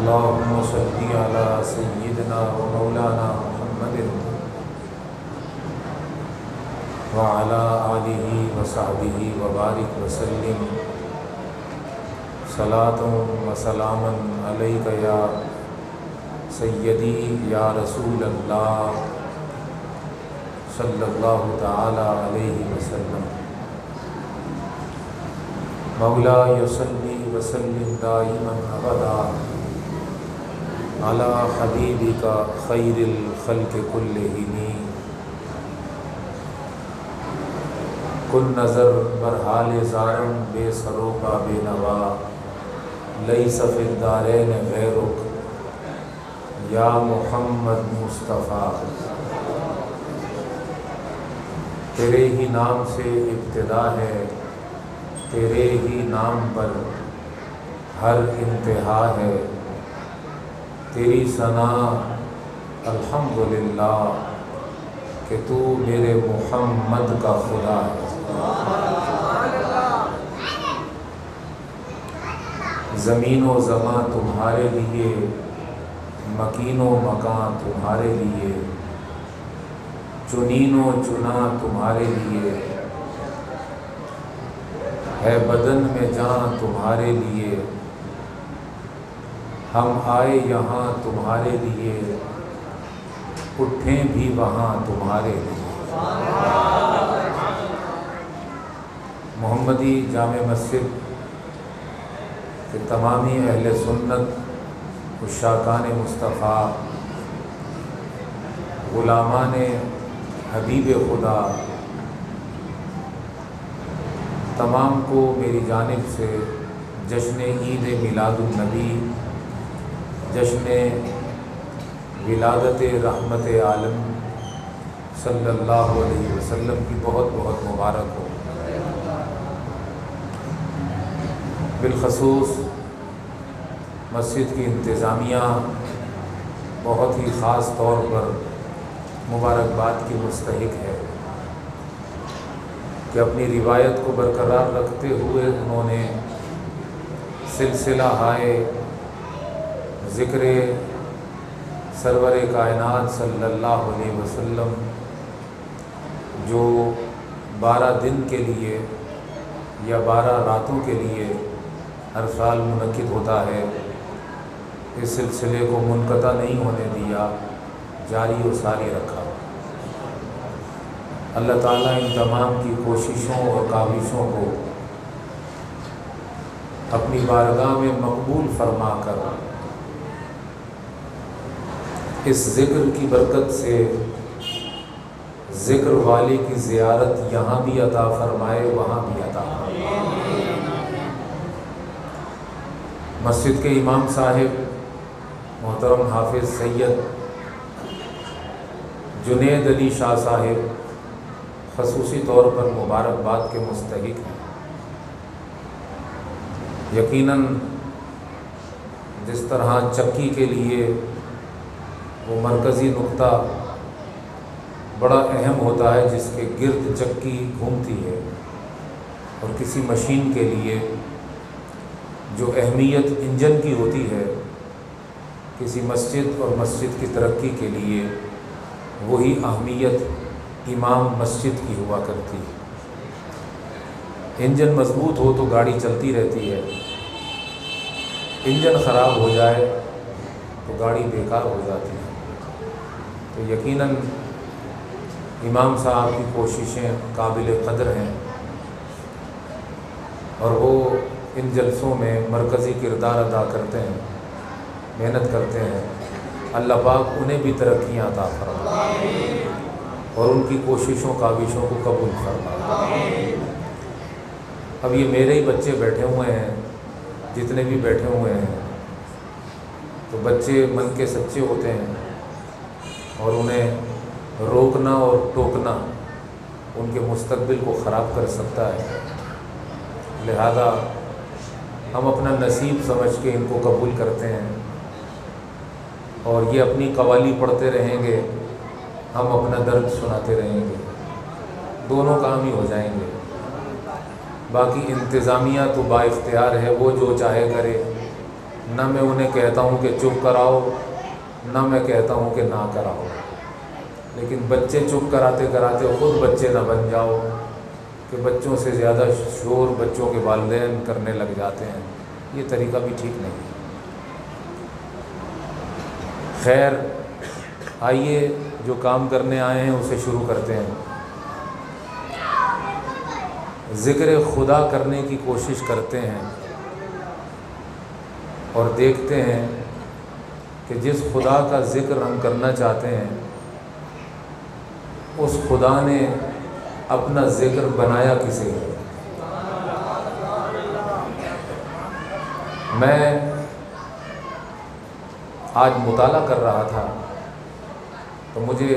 اللهم صل على سيدنا ومولانا محمد وعلى آله وصحبه وبارك وسلم صلاة وسلاما عليك يا سيدي يا رسول الله صلی اللہ تعالی علیہ وسلم۔ مولا یصلی وسلم دائما ابدا علی حبیبک خیر الخلق کلہم۔ کن نظر بر حال زارم بے سروپا بے نوا، لیس فی الدارین غیرک یا محمد مصطفیٰ۔ تیرے ہی نام سے ابتدا ہے، تیرے ہی نام پر ہر انتہا ہے، تیری ثنا الحمدللہ کہ تو میرے محمد کا خدا ہے۔ زمین و زمان تمہارے لیے، مکین و مکان تمہارے لیے، چنین و چنا تمہارے لیے، ہے بدن میں جان تمہارے لیے، ہم آئے یہاں تمہارے لیے، اٹھیں بھی وہاں تمہارے لیے۔ محمدی جامع مسجد کے تمامی اہل سنت، عشاقان مصطفیٰ، غلامان حبیب خدا، تمام کو میری جانب سے جشن عید میلاد النبی، جشن ولادت رحمت عالم صلی اللہ علیہ وسلم کی بہت بہت مبارک ہو۔ بالخصوص مسجد کی انتظامیہ بہت ہی خاص طور پر مبارکباد کی مستحق ہے کہ اپنی روایت کو برقرار رکھتے ہوئے انہوں نے سلسلہ ہائے ذکر سرور کائنات صلی اللہ علیہ وسلم جو 12 دن کے لیے یا 12 راتوں کے لیے ہر سال منعقد ہوتا ہے، اس سلسلے کو منقطع نہیں ہونے دیا، جاری و ساری رکھا۔ اللہ تعالیٰ ان تمام کی کوششوں اور کاوشوں کو اپنی بارگاہ میں مقبول فرما کر اس ذکر کی برکت سے ذکر والی کی زیارت یہاں بھی عطا فرمائے، وہاں بھی عطا فرمائے۔ مسجد کے امام صاحب محترم حافظ سید جنید علی شاہ صاحب خصوصی طور پر مبارکباد کے مستحق ہیں۔ یقیناً جس طرح چکی کے لیے وہ مرکزی نقطہ بڑا اہم ہوتا ہے جس کے گرد چکی گھومتی ہے، اور کسی مشین کے لیے جو اہمیت انجن کی ہوتی ہے، کسی مسجد اور مسجد کی ترقی کے لیے وہی اہمیت امام مسجد کی ہوا کرتی ہے۔ انجن مضبوط ہو تو گاڑی چلتی رہتی ہے، انجن خراب ہو جائے تو گاڑی بیکار ہو جاتی ہے۔ تو یقیناً امام صاحب کی کوششیں قابل قدر ہیں، اور وہ ان جلسوں میں مرکزی کردار ادا کرتے ہیں، محنت کرتے ہیں۔ اللہ پاک انہیں بھی ترقیاں عطا فرمائے اور ان کی کوششوں کاوشوں کو قبول فرمائے۔ اب یہ میرے ہی بچے بیٹھے ہوئے ہیں، جتنے بھی بیٹھے ہوئے ہیں، تو بچے من کے سچے ہوتے ہیں، اور انہیں روکنا اور ٹوکنا ان کے مستقبل کو خراب کر سکتا ہے۔ لہذا ہم اپنا نصیب سمجھ کے ان کو قبول کرتے ہیں، اور یہ اپنی قوالی پڑھتے رہیں گے، ہم اپنا درد سناتے رہیں گے، دونوں کام ہی ہو جائیں گے۔ باقی انتظامیہ تو با اختیار ہے، وہ جو چاہے کرے، نہ میں انہیں کہتا ہوں کہ چپ کراؤ، نہ میں کہتا ہوں کہ نہ کراؤ، لیکن بچے چپ کراتے کراتے خود بچے نہ بن جاؤ کہ بچوں سے زیادہ شور بچوں کے والدین کرنے لگ جاتے ہیں، یہ طریقہ بھی ٹھیک نہیں ہے۔ خیر، آئیے جو کام کرنے آئے ہیں اسے شروع کرتے ہیں۔ ذکر خدا کرنے کی کوشش کرتے ہیں اور دیکھتے ہیں کہ جس خدا کا ذکر ہم کرنا چاہتے ہیں اس خدا نے اپنا ذکر بنایا کسے ہے۔ میں آج مطالعہ کر رہا تھا تو مجھے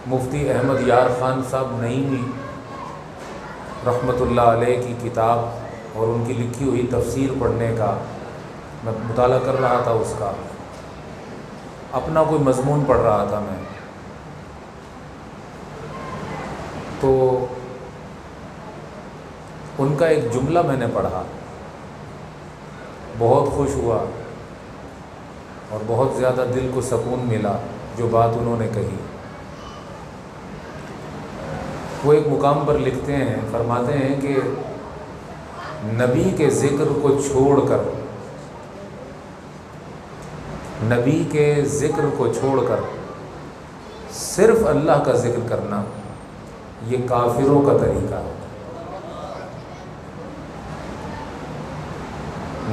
مفتی احمد یار خان صاحب نعیمی رحمۃ اللہ علیہ کی کتاب اور ان کی لکھی ہوئی تفسیر پڑھنے کا میں مطالعہ کر رہا تھا، اس کا اپنا کوئی مضمون پڑھ رہا تھا میں، تو ان کا ایک جملہ میں نے پڑھا، بہت خوش ہوا اور بہت زیادہ دل کو سکون ملا جو بات انہوں نے کہی۔ وہ ایک مقام پر لکھتے ہیں، فرماتے ہیں کہ نبی کے ذکر کو چھوڑ کر، نبی کے ذکر کو چھوڑ کر صرف اللہ کا ذکر کرنا یہ کافروں کا طریقہ ہے۔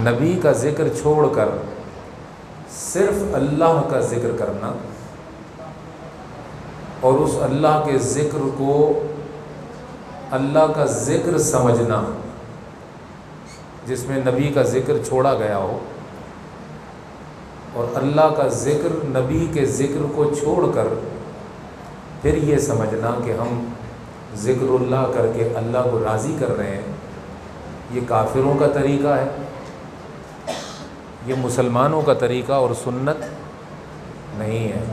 نبی کا ذکر چھوڑ کر صرف اللہ کا ذکر کرنا اور اس اللہ کے ذکر کو اللہ کا ذکر سمجھنا، جس میں نبی کا ذکر چھوڑا گیا ہو، اور اللہ کا ذکر نبی کے ذکر کو چھوڑ کر پھر یہ سمجھنا کہ ہم ذکر اللہ کر کے اللہ کو راضی کر رہے ہیں، یہ کافروں کا طریقہ ہے، یہ مسلمانوں کا طریقہ اور سنت نہیں ہے۔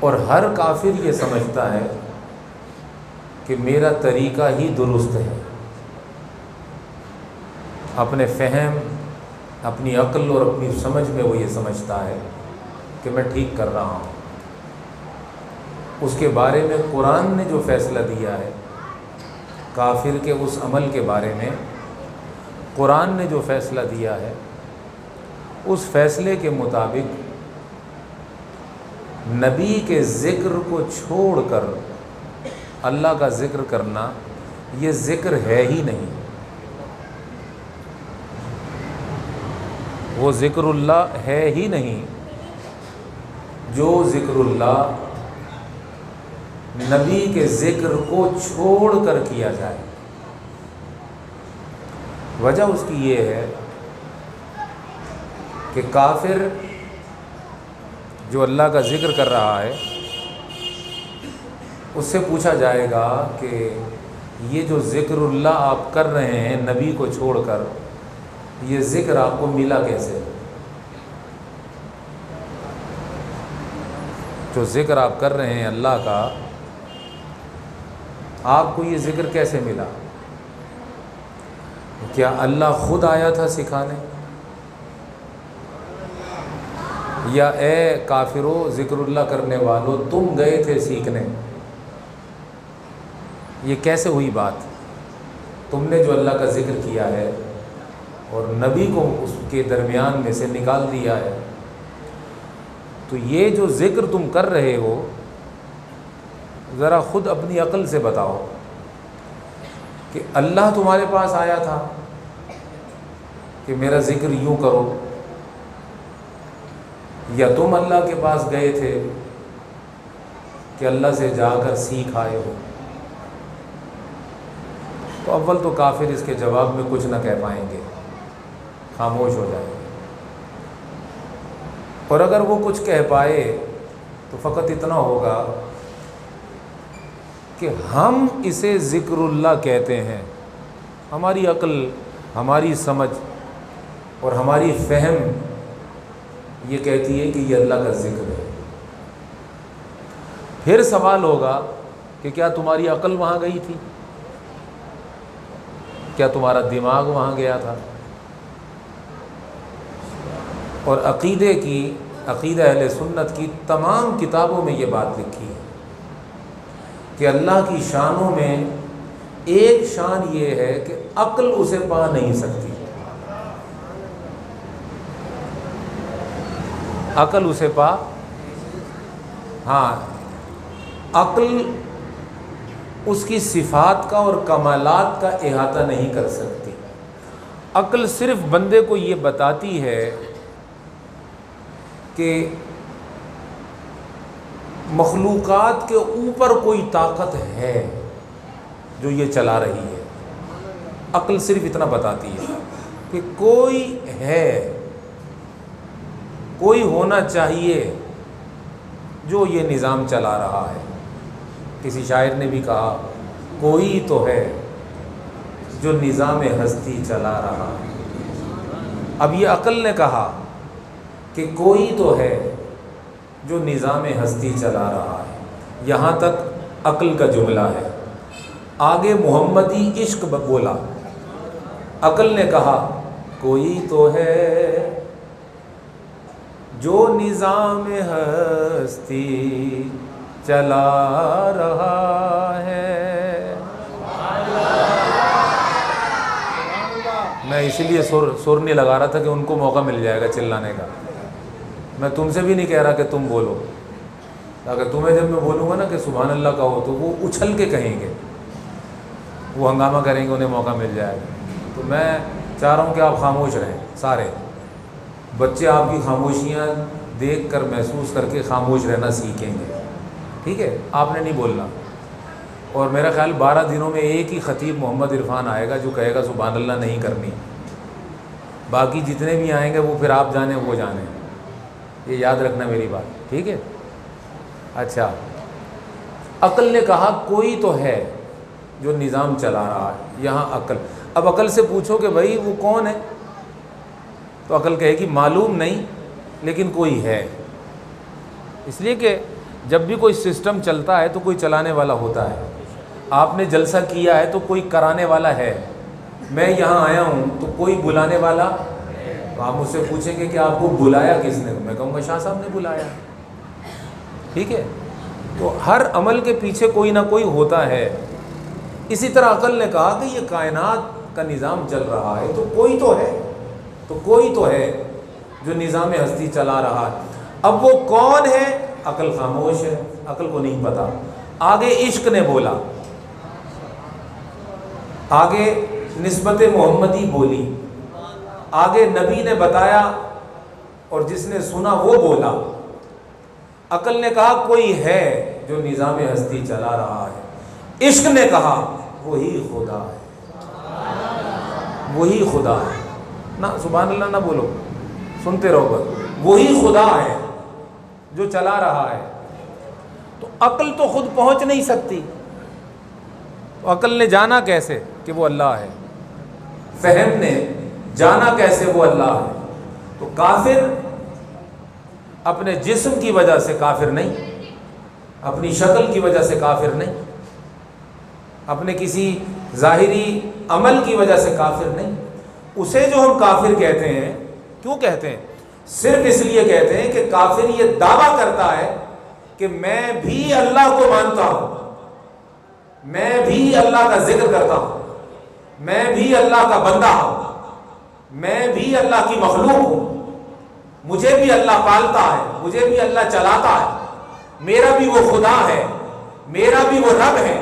اور ہر کافر یہ سمجھتا ہے کہ میرا طریقہ ہی درست ہے، اپنے فہم، اپنی عقل اور اپنی سمجھ میں وہ یہ سمجھتا ہے کہ میں ٹھیک کر رہا ہوں۔ اس کے بارے میں قرآن نے جو فیصلہ دیا ہے، کافر کے اس عمل کے بارے میں قرآن نے جو فیصلہ دیا ہے، اس فیصلے کے مطابق نبی کے ذکر کو چھوڑ کر اللہ کا ذکر کرنا یہ ذکر ہے ہی نہیں، وہ ذکر اللہ ہے ہی نہیں۔ جو ذکر اللہ نبی کے ذکر کو چھوڑ کر کیا جائے، وجہ اس کی یہ ہے کہ کافر جو اللہ کا ذکر کر رہا ہے اس سے پوچھا جائے گا کہ یہ جو ذکر اللہ آپ کر رہے ہیں نبی کو چھوڑ کر، یہ ذکر آپ کو ملا کیسے؟ جو ذکر آپ کر رہے ہیں اللہ کا، آپ کو یہ ذکر کیسے ملا؟ کیا اللہ خود آیا تھا سکھانے، یا اے کافرو ذکر اللہ کرنے والو تم گئے تھے سیکھنے؟ یہ کیسے ہوئی بات؟ تم نے جو اللہ کا ذکر کیا ہے اور نبی کو اس کے درمیان میں سے نکال دیا ہے، تو یہ جو ذکر تم کر رہے ہو ذرا خود اپنی عقل سے بتاؤ کہ اللہ تمہارے پاس آیا تھا کہ میرا ذکر یوں کرو، یا تم اللہ کے پاس گئے تھے کہ اللہ سے جا کر سیکھ آئے ہو؟ تو اول تو کافر اس کے جواب میں کچھ نہ کہہ پائیں گے، خاموش ہو جائیں گے، اور اگر وہ کچھ کہہ پائے تو فقط اتنا ہوگا کہ ہم اسے ذکر اللہ کہتے ہیں، ہماری عقل، ہماری سمجھ اور ہماری فہم یہ کہتی ہے کہ یہ اللہ کا ذکر ہے۔ پھر سوال ہوگا کہ کیا تمہاری عقل وہاں گئی تھی؟ کیا تمہارا دماغ وہاں گیا تھا؟ اور عقیدہ اہل سنت کی تمام کتابوں میں یہ بات لکھی ہے کہ اللہ کی شانوں میں ایک شان یہ ہے کہ عقل اسے پا نہیں سکتی، عقل اسے پا، ہاں عقل اس کی صفات کا اور کمالات کا احاطہ نہیں کر سکتی۔ عقل صرف بندے کو یہ بتاتی ہے کہ مخلوقات کے اوپر کوئی طاقت ہے جو یہ چلا رہی ہے۔ عقل صرف اتنا بتاتی ہے کہ کوئی ہے، کوئی ہونا چاہیے جو یہ نظام چلا رہا ہے۔ کسی شاعر نے بھی کہا کوئی تو ہے جو نظام ہستی چلا رہا ہے۔ اب یہ عقل نے کہا کہ کوئی تو ہے جو نظام ہستی چلا رہا ہے، یہاں تک عقل کا جملہ ہے۔ آگے محمدی عشق بولا، عقل نے کہا کوئی تو ہے جو نظام ہستی چلا رہا ہے۔ میں اسی لیے سر نہیں لگا رہا تھا کہ ان کو موقع مل جائے گا چلانے کا۔ میں تم سے بھی نہیں کہہ رہا کہ تم بولو، تاکہ تمہیں جب میں بولوں گا نا کہ سبحان اللہ کہو تو وہ اچھل کے کہیں گے، وہ ہنگامہ کریں گے، انہیں موقع مل جائے گا۔ تو میں چاہ رہا ہوں کہ آپ خاموش رہیں، سارے بچے آپ کی خاموشیاں دیکھ کر محسوس کر کے خاموش رہنا سیکھیں گے، ٹھیک ہے؟ آپ نے نہیں بولنا۔ اور میرا خیال 12 دنوں میں ایک ہی خطیب محمد عرفان آئے گا جو کہے گا سبحان اللہ نہیں کرنی، باقی جتنے بھی آئیں گے وہ پھر آپ جانیں وہ جانیں، یہ یاد رکھنا میری بات، ٹھیک ہے؟ اچھا، عقل نے کہا کوئی تو ہے جو نظام چلا رہا ہے، یہاں عقل۔ اب عقل سے پوچھو کہ بھائی وہ کون ہے، تو عقل کہے گی معلوم نہیں لیکن کوئی ہے۔ اس لیے کہ جب بھی کوئی سسٹم چلتا ہے تو کوئی چلانے والا ہوتا ہے۔ آپ نے جلسہ کیا ہے تو کوئی کرانے والا ہے۔ میں یہاں آیا ہوں تو کوئی بلانے والا، تو آپ مجھ سے پوچھیں گے کہ آپ کو بلایا کس نے، میں کہوں گا شاہ صاحب نے بلایا، ٹھیک ہے؟ تو ہر عمل کے پیچھے کوئی نہ کوئی ہوتا ہے۔ اسی طرح عقل نے کہا کہ یہ کائنات کا نظام چل رہا ہے تو کوئی تو ہے، تو کوئی تو ہے جو نظام ہستی چلا رہا ہے۔ اب وہ کون ہے؟ عقل خاموش ہے، عقل کو نہیں پتا۔ آگے عشق نے بولا، آگے نسبت محمدی بولی، آگے نبی نے بتایا اور جس نے سنا وہ بولا۔ عقل نے کہا کوئی ہے جو نظام ہستی چلا رہا ہے، عشق نے کہا وہی خدا ہے، وہی خدا ہے۔ نہ سبحان اللہ نہ بولو، سنتے رہو بس، وہی خدا ہے جو چلا رہا ہے۔ تو عقل تو خود پہنچ نہیں سکتی، تو عقل نے جانا کیسے کہ وہ اللہ ہے، فہم نے جانا کیسے وہ اللہ ہے۔ تو کافر اپنے جسم کی وجہ سے کافر نہیں، اپنی شکل کی وجہ سے کافر نہیں، اپنے کسی ظاہری عمل کی وجہ سے کافر نہیں۔ اسے جو ہم کافر کہتے ہیں، کیوں کہتے ہیں؟ صرف اس لیے کہتے ہیں کہ کافر یہ دعویٰ کرتا ہے کہ میں بھی اللہ کو مانتا ہوں، میں بھی اللہ کا ذکر کرتا ہوں، میں بھی اللہ کا بندہ ہوں، میں بھی اللہ کی مخلوق ہوں، مجھے بھی اللہ پالتا ہے، مجھے بھی اللہ چلاتا ہے، میرا بھی وہ خدا ہے، میرا بھی وہ رب ہے،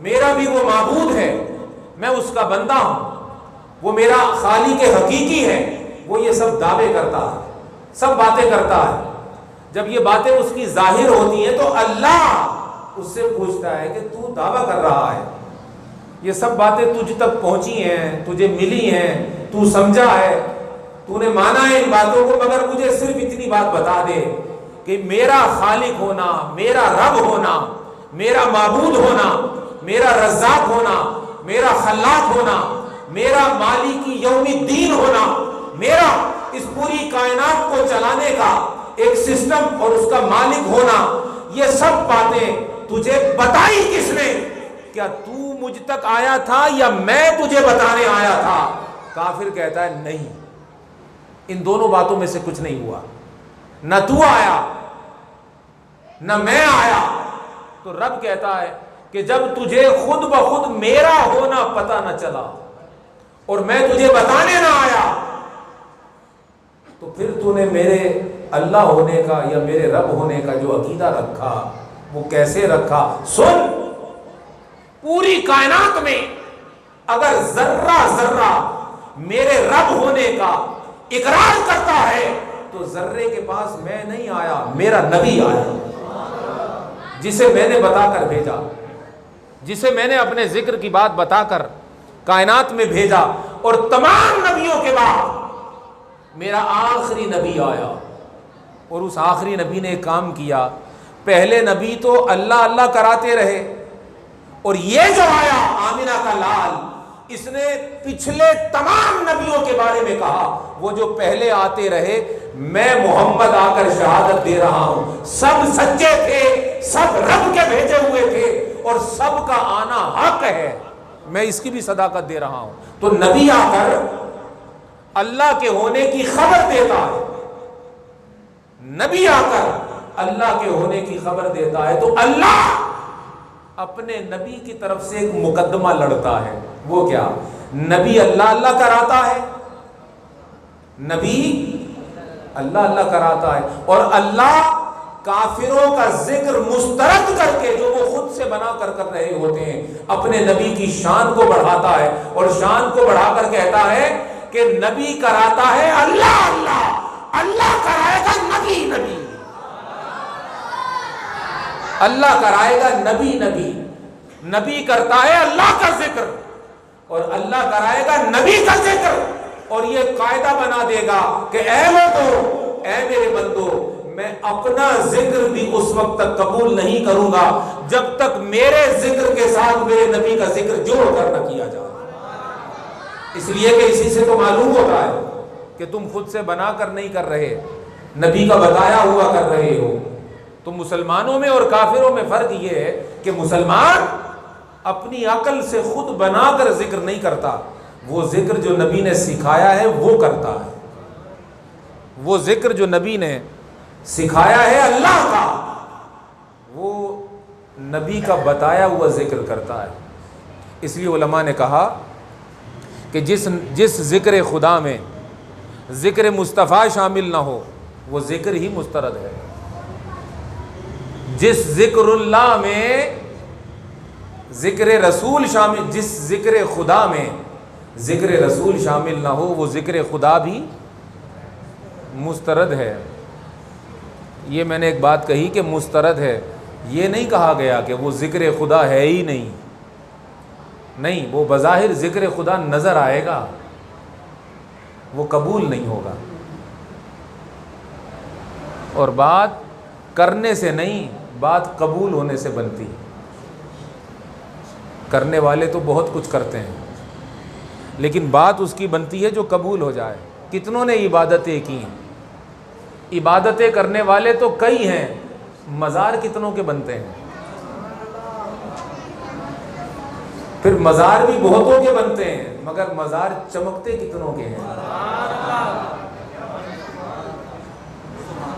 میرا بھی وہ معبود ہے، میں اس کا بندہ ہوں، وہ میرا خالق حقیقی ہے۔ وہ یہ سب دعوے کرتا ہے، سب باتیں کرتا ہے۔ جب یہ باتیں اس کی ظاہر ہوتی ہیں تو اللہ اس سے پوچھتا ہے کہ تو دعویٰ کر رہا ہے، یہ سب باتیں تجھ تک پہنچی ہیں، تجھے ملی ہیں، تو سمجھا ہے، تو نے مانا ہے ان باتوں کو، مگر مجھے صرف اتنی بات بتا دے کہ میرا خالق ہونا، میرا رب ہونا، میرا معبود ہونا، میرا رزاق ہونا، میرا خلاق ہونا، میرا مالکی یوم الدین ہونا، میرا اس پوری کائنات کو چلانے کا ایک سسٹم اور اس کا مالک ہونا، یہ سب باتیں تجھے بتائی کس نے؟ کیا تو مجھ تک آیا تھا یا میں تجھے بتانے آیا تھا؟ کافر کہتا ہے نہیں، ان دونوں باتوں میں سے کچھ نہیں ہوا، نہ تو آیا نہ میں آیا۔ تو رب کہتا ہے کہ جب تجھے خود بخود میرا ہونا پتہ نہ چلا اور میں تجھے بتانے نہ آیا، تو پھر تو نے میرے اللہ ہونے کا یا میرے رب ہونے کا جو عقیدہ رکھا وہ کیسے رکھا؟ سن، پوری کائنات میں اگر ذرہ ذرہ میرے رب ہونے کا اقرار کرتا ہے تو ذرے کے پاس میں نہیں آیا، میرا نبی آیا، جسے میں نے بتا کر بھیجا، جسے میں نے اپنے ذکر کی بات بتا کر کائنات میں بھیجا۔ اور تمام نبیوں کے بعد میرا آخری نبی آیا، اور اس آخری نبی نے ایک کام کیا۔ پہلے نبی تو اللہ اللہ کراتے رہے، اور یہ جو آیا آمینہ کا لال، اس نے پچھلے تمام نبیوں کے بارے میں کہا، وہ جو پہلے آتے رہے، میں محمد آ کر شہادت دے رہا ہوں، سب سچے تھے، سب رب کے بھیجے ہوئے تھے، اور سب کا آنا حق ہے، میں اس کی بھی صداقت دے رہا ہوں۔ تو نبی آ کر اللہ کے ہونے کی خبر دیتا ہے، نبی آ کر اللہ کے ہونے کی خبر دیتا ہے، تو اللہ اپنے نبی کی طرف سے ایک مقدمہ لڑتا ہے۔ وہ کیا؟ نبی اللہ اللہ کراتا ہے، نبی اللہ اللہ کراتا ہے، اور اللہ کافروں کا ذکر مسترد کر کے، جو وہ خود سے بنا کر رہے ہوتے ہیں، اپنے نبی کی شان کو بڑھاتا ہے، اور شان کو بڑھا کر کہتا ہے کہ نبی کراتا ہے اللہ اللہ، اللہ کرائے گا نبی نبی، اللہ کرائے گا نبی نبی، نبی کرتا ہے اللہ کا ذکر اور اللہ کرائے گا نبی کا ذکر، اور یہ قاعدہ بنا دے گا کہ اے لوگو، اے میرے بندو، میں اپنا ذکر بھی اس وقت تک قبول نہیں کروں گا جب تک میرے ذکر کے ساتھ میرے نبی کا ذکر جوڑ کر نہ کیا جائے۔ اس لیے کہ اسی سے تو معلوم ہوتا ہے کہ تم خود سے بنا کر نہیں کر رہے، نبی کا بتایا ہوا کر رہے ہو۔ تو مسلمانوں میں اور کافروں میں فرق یہ ہے کہ مسلمان اپنی عقل سے خود بنا کر ذکر نہیں کرتا، وہ ذکر جو نبی نے سکھایا ہے وہ کرتا ہے، وہ ذکر جو نبی نے سکھایا ہے اللہ کا، وہ نبی کا بتایا ہوا ذکر کرتا ہے۔ اس لیے علماء نے کہا کہ جس ذکر خدا میں ذکر مصطفیٰ شامل نہ ہو وہ ذکر ہی مسترد ہے، جس ذکر اللہ میں ذکر رسول شامل، جس ذکر خدا میں ذکر رسول شامل نہ ہو وہ ذکر خدا بھی مسترد ہے۔ یہ میں نے ایک بات کہی کہ مسترد ہے، یہ نہیں کہا گیا کہ وہ ذکر خدا ہے ہی نہیں، وہ بظاہر ذکر خدا نظر آئے گا، وہ قبول نہیں ہوگا، اور بات کرنے سے نہیں، بات قبول ہونے سے بنتی۔ کرنے والے تو بہت کچھ کرتے ہیں، لیکن بات اس کی بنتی ہے جو قبول ہو جائے۔ کتنوں نے عبادتیں کی ہیں، عبادتیں کرنے والے تو کئی ہیں، مزار کتنوں کے بنتے ہیں؟ پھر مزار بھی بہتوں کے بنتے ہیں، مگر مزار چمکتے کتنوں کے ہیں؟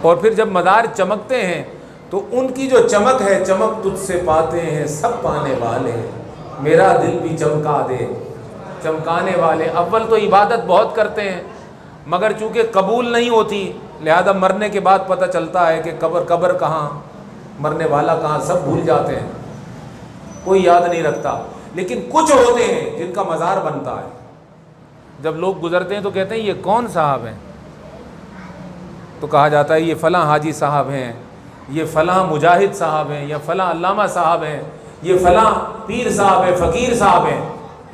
اور پھر جب مزار چمکتے ہیں تو ان کی جو چمک ہے، چمک تجھ سے پاتے ہیں سب پانے والے، میرا دل بھی چمکا دے چمکانے والے۔ اول تو عبادت بہت کرتے ہیں مگر چونکہ قبول نہیں ہوتی، لہذا مرنے کے بعد پتہ چلتا ہے کہ قبر کہاں، مرنے والا کہاں، سب بھول جاتے ہیں، کوئی یاد نہیں رکھتا۔ لیکن کچھ ہوتے ہیں جن کا مزار بنتا ہے، جب لوگ گزرتے ہیں تو کہتے ہیں یہ کون صاحب ہیں، تو کہا جاتا ہے یہ فلاں حاجی صاحب ہیں، یہ فلاں مجاہد صاحب ہیں، یا فلاں علامہ صاحب ہیں، یہ فلاں پیر صاحب ہیں، فقیر صاحب ہیں۔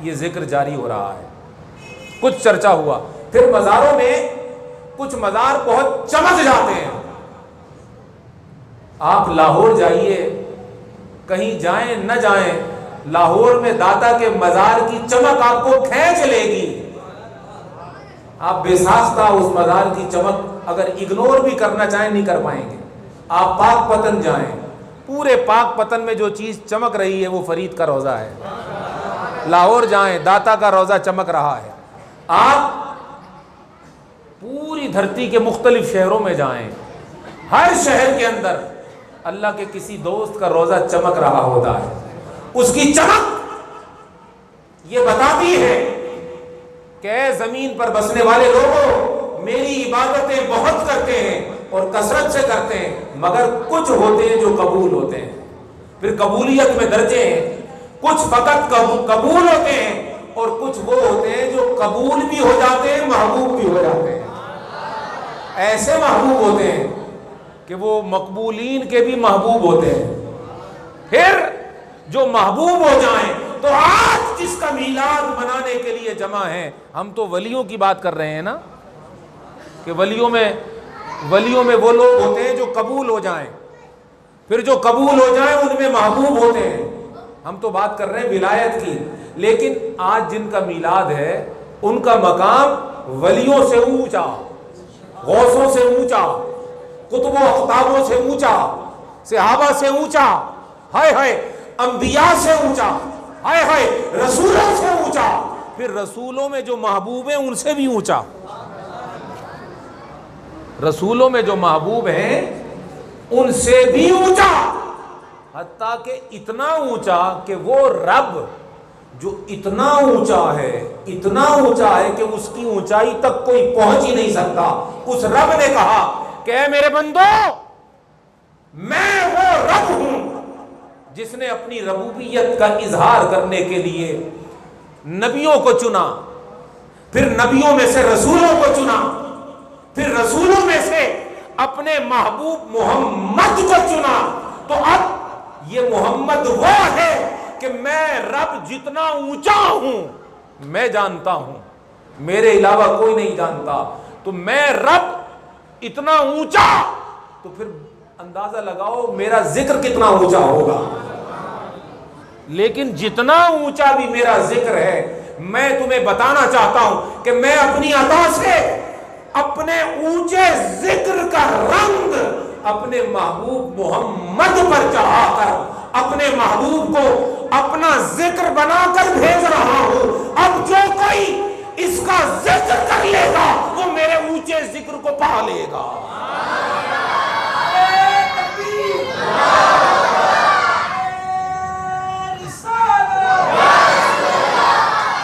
یہ ذکر جاری ہو رہا ہے، کچھ چرچا ہوا۔ پھر مزاروں میں کچھ مزار بہت چمک جاتے ہیں۔ آپ لاہور جائیے، کہیں جائیں نہ جائیں، لاہور میں داتا کے مزار کی چمک آپ کو کھینچ لے گی، آپ بے ساختہ اس مزار کی چمک اگر اگنور بھی کرنا چاہیں نہیں کر پائیں گے۔ آپ پاک پتن جائیں، پورے پاک پتن میں جو چیز چمک رہی ہے وہ فرید کا روضہ ہے۔ لاہور جائیں، داتا کا روضہ چمک رہا ہے۔ آپ پوری دھرتی کے مختلف شہروں میں جائیں، ہر شہر کے اندر اللہ کے کسی دوست کا روزہ چمک رہا ہوتا ہے. اس کی چمک یہ بتاتی ہے کہ اے زمین پر بسنے والے لوگوں، میری عبادتیں بہت کرتے ہیں اور کثرت سے کرتے ہیں، مگر کچھ ہوتے ہیں جو قبول ہوتے ہیں. پھر قبولیت میں درجے ہیں، کچھ فقط قبول ہوتے ہیں اور کچھ وہ ہوتے ہیں جو قبول بھی ہو جاتے ہیں، محبوب بھی ہو جاتے ہیں. ایسے محبوب ہوتے ہیں کہ وہ مقبولین کے بھی محبوب ہوتے ہیں. پھر جو محبوب ہو جائیں تو آج جس کا میلاد منانے کے لیے جمع ہیں، ہم تو ولیوں کی بات کر رہے ہیں نا، کہ ولیوں میں وہ لوگ ہوتے ہیں جو قبول ہو جائیں، پھر جو قبول ہو جائیں ان میں محبوب ہوتے ہیں. ہم تو بات کر رہے ہیں ولایت کی، لیکن آج جن کا میلاد ہے ان کا مقام ولیوں سے اونچا، غوثوں سے اونچا، قطب و اقطابوں سے اونچا، صحابہ سے اونچا، ہائے ہائے انبیاء سے اونچا، ہائے ہائے رسولوں سے اونچا، پھر رسولوں میں جو محبوب ہیں ان سے بھی اونچا. رسولوں میں جو محبوب ہیں ان سے بھی اونچا، حتیٰ کہ اتنا اونچا کہ وہ رب جو اتنا اونچا ہے کہ اس کی اونچائی تک کوئی پہنچ ہی نہیں سکتا، اس رب نے کہا کہ اے میرے بندو، میں وہ رب ہوں جس نے اپنی ربوبیت کا اظہار کرنے کے لیے نبیوں کو چنا، پھر نبیوں میں سے رسولوں کو چنا، پھر رسولوں میں سے اپنے محبوب محمد کو چنا. تو اب یہ محمد وہ ہے کہ میں رب جتنا اونچا ہوں میں جانتا ہوں، میرے علاوہ کوئی نہیں جانتا. تو میں رب اتنا اونچا، تو پھر اندازہ لگاؤ میرا ذکر کتنا اونچا ہوگا. لیکن جتنا اونچا بھی میرا ذکر ہے، میں تمہیں بتانا چاہتا ہوں کہ میں اپنی عطا سے اپنے اونچے ذکر کا رنگ اپنے محبوب محمد پر چڑھا کر اپنے محبوب کو اپنا ذکر بنا کر بھیج رہا ہوں. اب جو کوئی اس کا ذکر کر لے گا وہ میرے اونچے ذکر کو پا لے گا.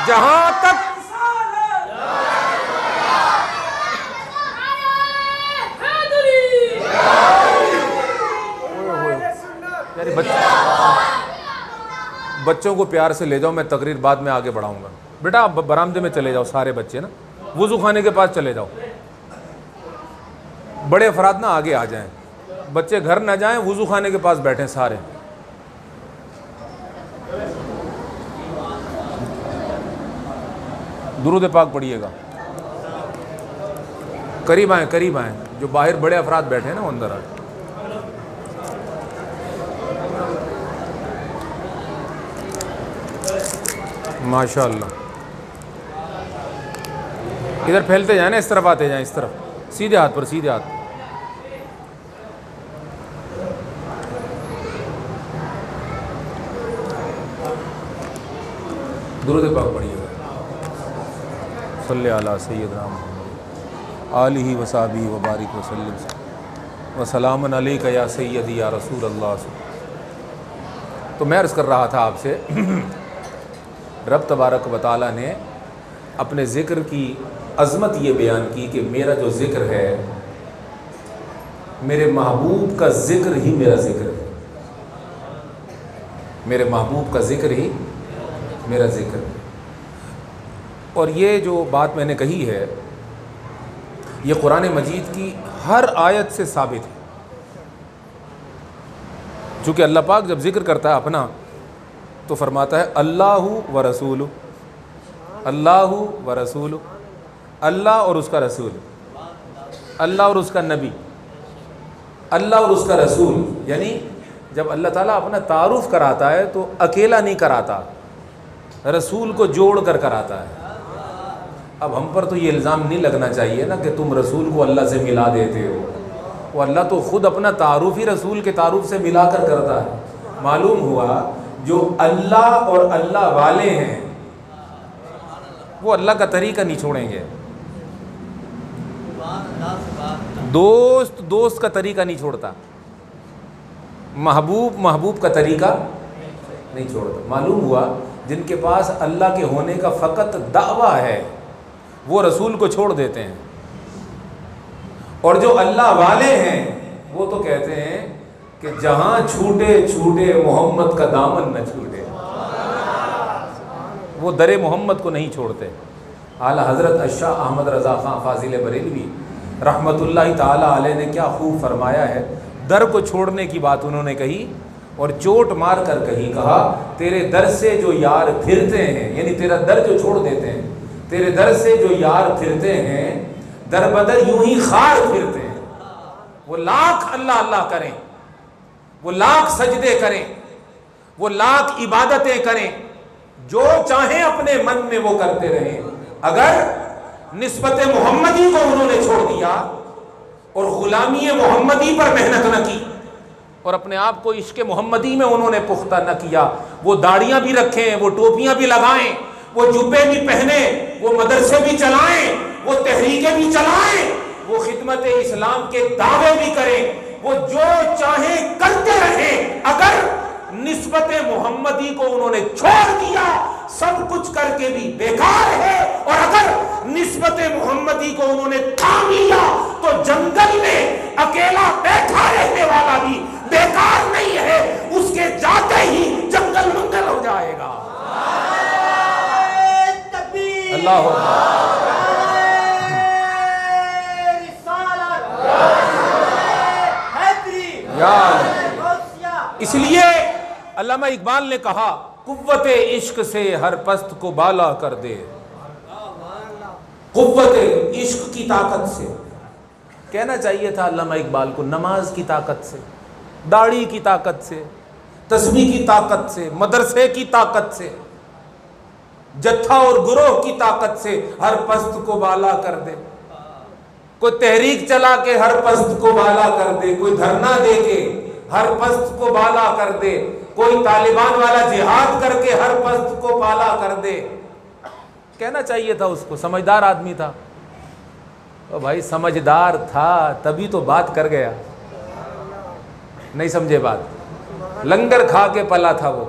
جہاں تک بچوں کو پیار سے لے جاؤ، میں تقریر بعد میں آگے بڑھاؤں گا. بیٹا آپ برآمدے میں چلے جاؤ، سارے بچے نا وضو خانے کے پاس چلے جاؤ. بڑے افراد نا آگے آ جائیں، بچے گھر نہ جائیں، وضو خانے کے پاس بیٹھیں سارے. درود پاک پڑھیے گا. قریب آئیں، جو باہر بڑے افراد بیٹھے ہیں نا وہ اندر آئیں. ماشاء اللہ. ادھر پھیلتے جائیں نا، اس طرف آتے جائیں، اس طرف سیدھے ہاتھ پر، سیدھے ہاتھ. درود پاک پڑھیے گا. صلی علی سیدنا محمد آلہ وصحبہ وبارک وسلم وسلام علیک یا سیدی یا رسول اللہ. تو میں عرض کر رہا تھا آپ سے، رب تبارک و تعالیٰ نے اپنے ذکر کی عظمت یہ بیان کی کہ میرا جو ذکر ہے، میرے محبوب کا ذکر ہی میرا ذکر ہے، میرے محبوب کا ذکر ہی میرا ذکر ہے. اور یہ جو بات میں نے کہی ہے یہ قرآن مجید کی ہر آیت سے ثابت ہے. چونکہ اللہ پاک جب ذکر کرتا ہے اپنا تو فرماتا ہے اللہ و رسول، اللہ و رسول، اللہ اور اس کا رسول، اللہ اور اس کا نبی، اللہ اور اس کا رسول. یعنی جب اللہ تعالیٰ اپنا تعارف کراتا ہے تو اکیلا نہیں کراتا، رسول کو جوڑ کر کراتا ہے. اب ہم پر تو یہ الزام نہیں لگنا چاہیے نا کہ تم رسول کو اللہ سے ملا دیتے ہو. وہ اللہ تو خود اپنا تعارف ہی رسول کے تعارف سے ملا کر کرتا ہے. معلوم ہوا جو اللہ اور اللہ والے ہیں وہ اللہ کا طریقہ نہیں چھوڑیں گے. دوست کا طریقہ نہیں چھوڑتا، محبوب کا طریقہ نہیں چھوڑتا۔ معلوم ہوا جن کے پاس اللہ کے ہونے کا فقط دعویٰ ہے وہ رسول کو چھوڑ دیتے ہیں، اور جو اللہ والے ہیں وہ تو کہتے ہیں کہ جہاں چھوٹے چھوٹے محمد کا دامن نہ چھوٹے، وہ در محمد کو نہیں چھوڑتے۔ اعلیٰ حضرت الشاہ احمد رضا خان فاضل بریلوی رحمۃ اللہ تعالیٰ علیہ نے کیا خوب فرمایا ہے، در کو چھوڑنے کی بات انہوں نے کہی اور چوٹ مار کر کہا تیرے در سے جو یار پھرتے ہیں، یعنی تیرا در جو چھوڑ دیتے ہیں، تیرے در سے جو یار پھرتے ہیں در بدر یوں ہی خار پھرتے ہیں۔ وہ لاکھ اللہ اللہ کریں، وہ لاکھ سجدے کریں، وہ لاکھ عبادتیں کریں، جو چاہیں اپنے من میں وہ کرتے رہیں، اگر نسبت محمدی کو انہوں نے چھوڑ دیا اور غلامی محمدی پر محنت نہ کی اور اپنے آپ کو عشق محمدی میں انہوں نے پختہ نہ کیا، وہ داڑیاں بھی رکھیں، وہ ٹوپیاں بھی لگائیں، وہ جبے بھی پہنیں، وہ مدرسے بھی چلائیں، وہ تحریکیں بھی چلائیں، وہ خدمت اسلام کے دعوے بھی کریں، وہ جو چاہیں کرتے رہیں، اگر نسبت محمدی کو انہوں نے چھوڑ دیا سب کچھ کر کے بھی بیکار ہے، اور اگر نسبت محمدی کو انہوں نے تھام لیا تو جنگل میں اکیلا بیٹھا رہنے والا بھی بیکار نہیں ہے، اس کے جاتے ہی جنگل منگل ہو جائے گا۔ اللہ اس لیے علامہ اقبال نے کہا قوت عشق سے ہر پست کو بالا کر دے، قوت عشق کی طاقت سے، کہنا چاہیے تھا علامہ اقبال کو نماز کی طاقت سے، داڑھی کی طاقت سے، تسبیح کی طاقت سے، مدرسے کی طاقت سے، جتھا اور گروہ کی طاقت سے ہر پست کو بالا کر دے۔ کوئی تحریک چلا کے ہر پست کو بالا کر دے، کوئی دھرنا دے کے ہر پست کو بالا کر دے، کوئی طالبان والا جہاد کر کے ہر پست کو بالا کر دے۔ کہنا چاہیے تھا اس کو، سمجھدار آدمی تھا۔ او بھائی سمجھدار تھا تبھی تو بات کر گیا، نہیں سمجھے بات، لنگر کھا کے پلا تھا وہ،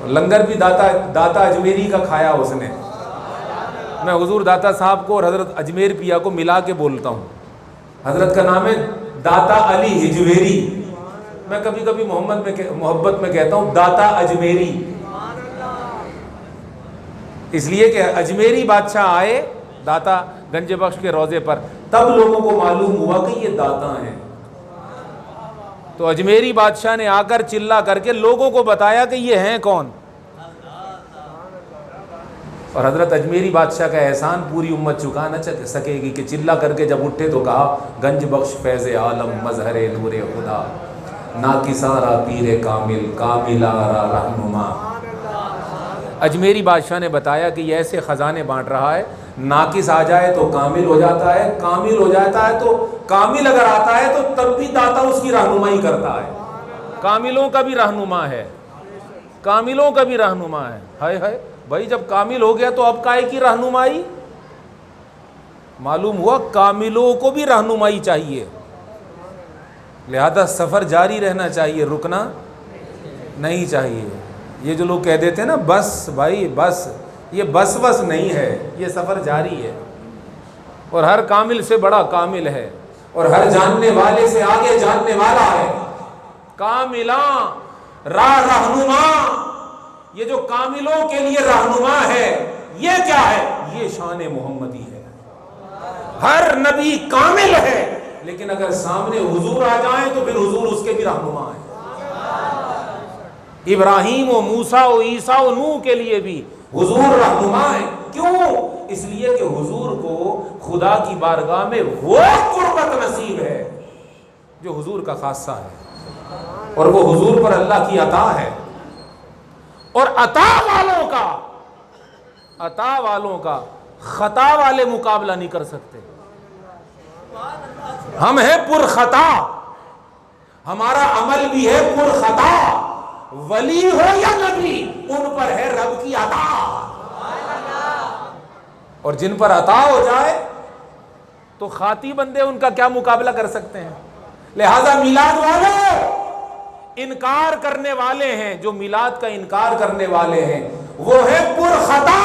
لنگر بھی داتا اجمیری کا کھایا اس نے۔ میں حضور داتا صاحب کو اور حضرت اجمیر پیا کو ملا کے بولتا ہوں، حضرت کا نام ہے داتا علی ہجویری، میں کبھی کبھی محبت میں کہتا ہوں داتا اجمیری، اس لیے کہ اجمیری بادشاہ آئے داتا گنج بخش کے روضے پر، تب لوگوں کو معلوم ہوا کہ یہ داتا ہیں، تو اجمیری بادشاہ نے آ کر چلا کر کے لوگوں کو بتایا کہ یہ ہیں کون، اور حضرت اجمیری بادشاہ کا احسان پوری امت چکا نہ سکے گی کہ چلا کر کے جب اٹھے تو کہا گنج بخش فیض عالم مظہر نور خدا، ناکسارا پیر کامل کاملارا رہنما۔ اجمیری بادشاہ نے بتایا کہ یہ ایسے خزانے بانٹ رہا ہے، ناقص آ جائے تو کامل ہو جاتا ہے، کامل ہو جاتا ہے تو کامل اگر آتا ہے تو تب بھی داتا اس کی رہنمائی کرتا ہے، کاملوں کا بھی رہنما ہے، کاملوں کا بھی رہنما ہے۔ ہائے ہائے بھائی جب کامل ہو گیا تو اب کائے کی رہنمائی؟ معلوم ہوا کاملوں کو بھی رہنمائی چاہیے، لہذا سفر جاری رہنا چاہیے، رکنا نہیں چاہیے۔ یہ جو لوگ کہہ دیتے ہیں نا بس بھائی بس، یہ بس نہیں ہے، یہ سفر جاری ہے، اور ہر کامل سے بڑا کامل ہے، اور ہر جاننے والے سے آگے جاننے والا ہے۔ کاملاں راہ رہنما، یہ جو کاملوں کے لیے رہنما ہے یہ کیا ہے؟ یہ شان محمدی ہے۔ ہر نبی کامل ہے لیکن اگر سامنے حضور آ جائیں تو پھر حضور اس کے بھی رہنما ہیں۔ ابراہیم و موسیٰ و عیسیٰ و نوح کے لیے بھی حضور رہنما ہے۔ کیوں؟ اس لیے کہ حضور کو خدا کی بارگاہ میں وہ قربت نصیب ہے جو حضور کا خاصہ ہے، اور وہ حضور پر اللہ کی عطا ہے، اور عطا والوں کا خطا والے مقابلہ نہیں کر سکتے۔ ہم ہیں پر خطا، ہمارا عمل بھی ہے پر خطا، ولی ہو یا نبی ان پر ہے رب کی عطا، اور جن پر عطا ہو جائے تو خاطی بندے ان کا کیا مقابلہ کر سکتے ہیں؟ لہذا میلاد والوں، انکار کرنے والے ہیں، جو میلاد کا انکار کرنے والے ہیں وہ ہے پر خطا،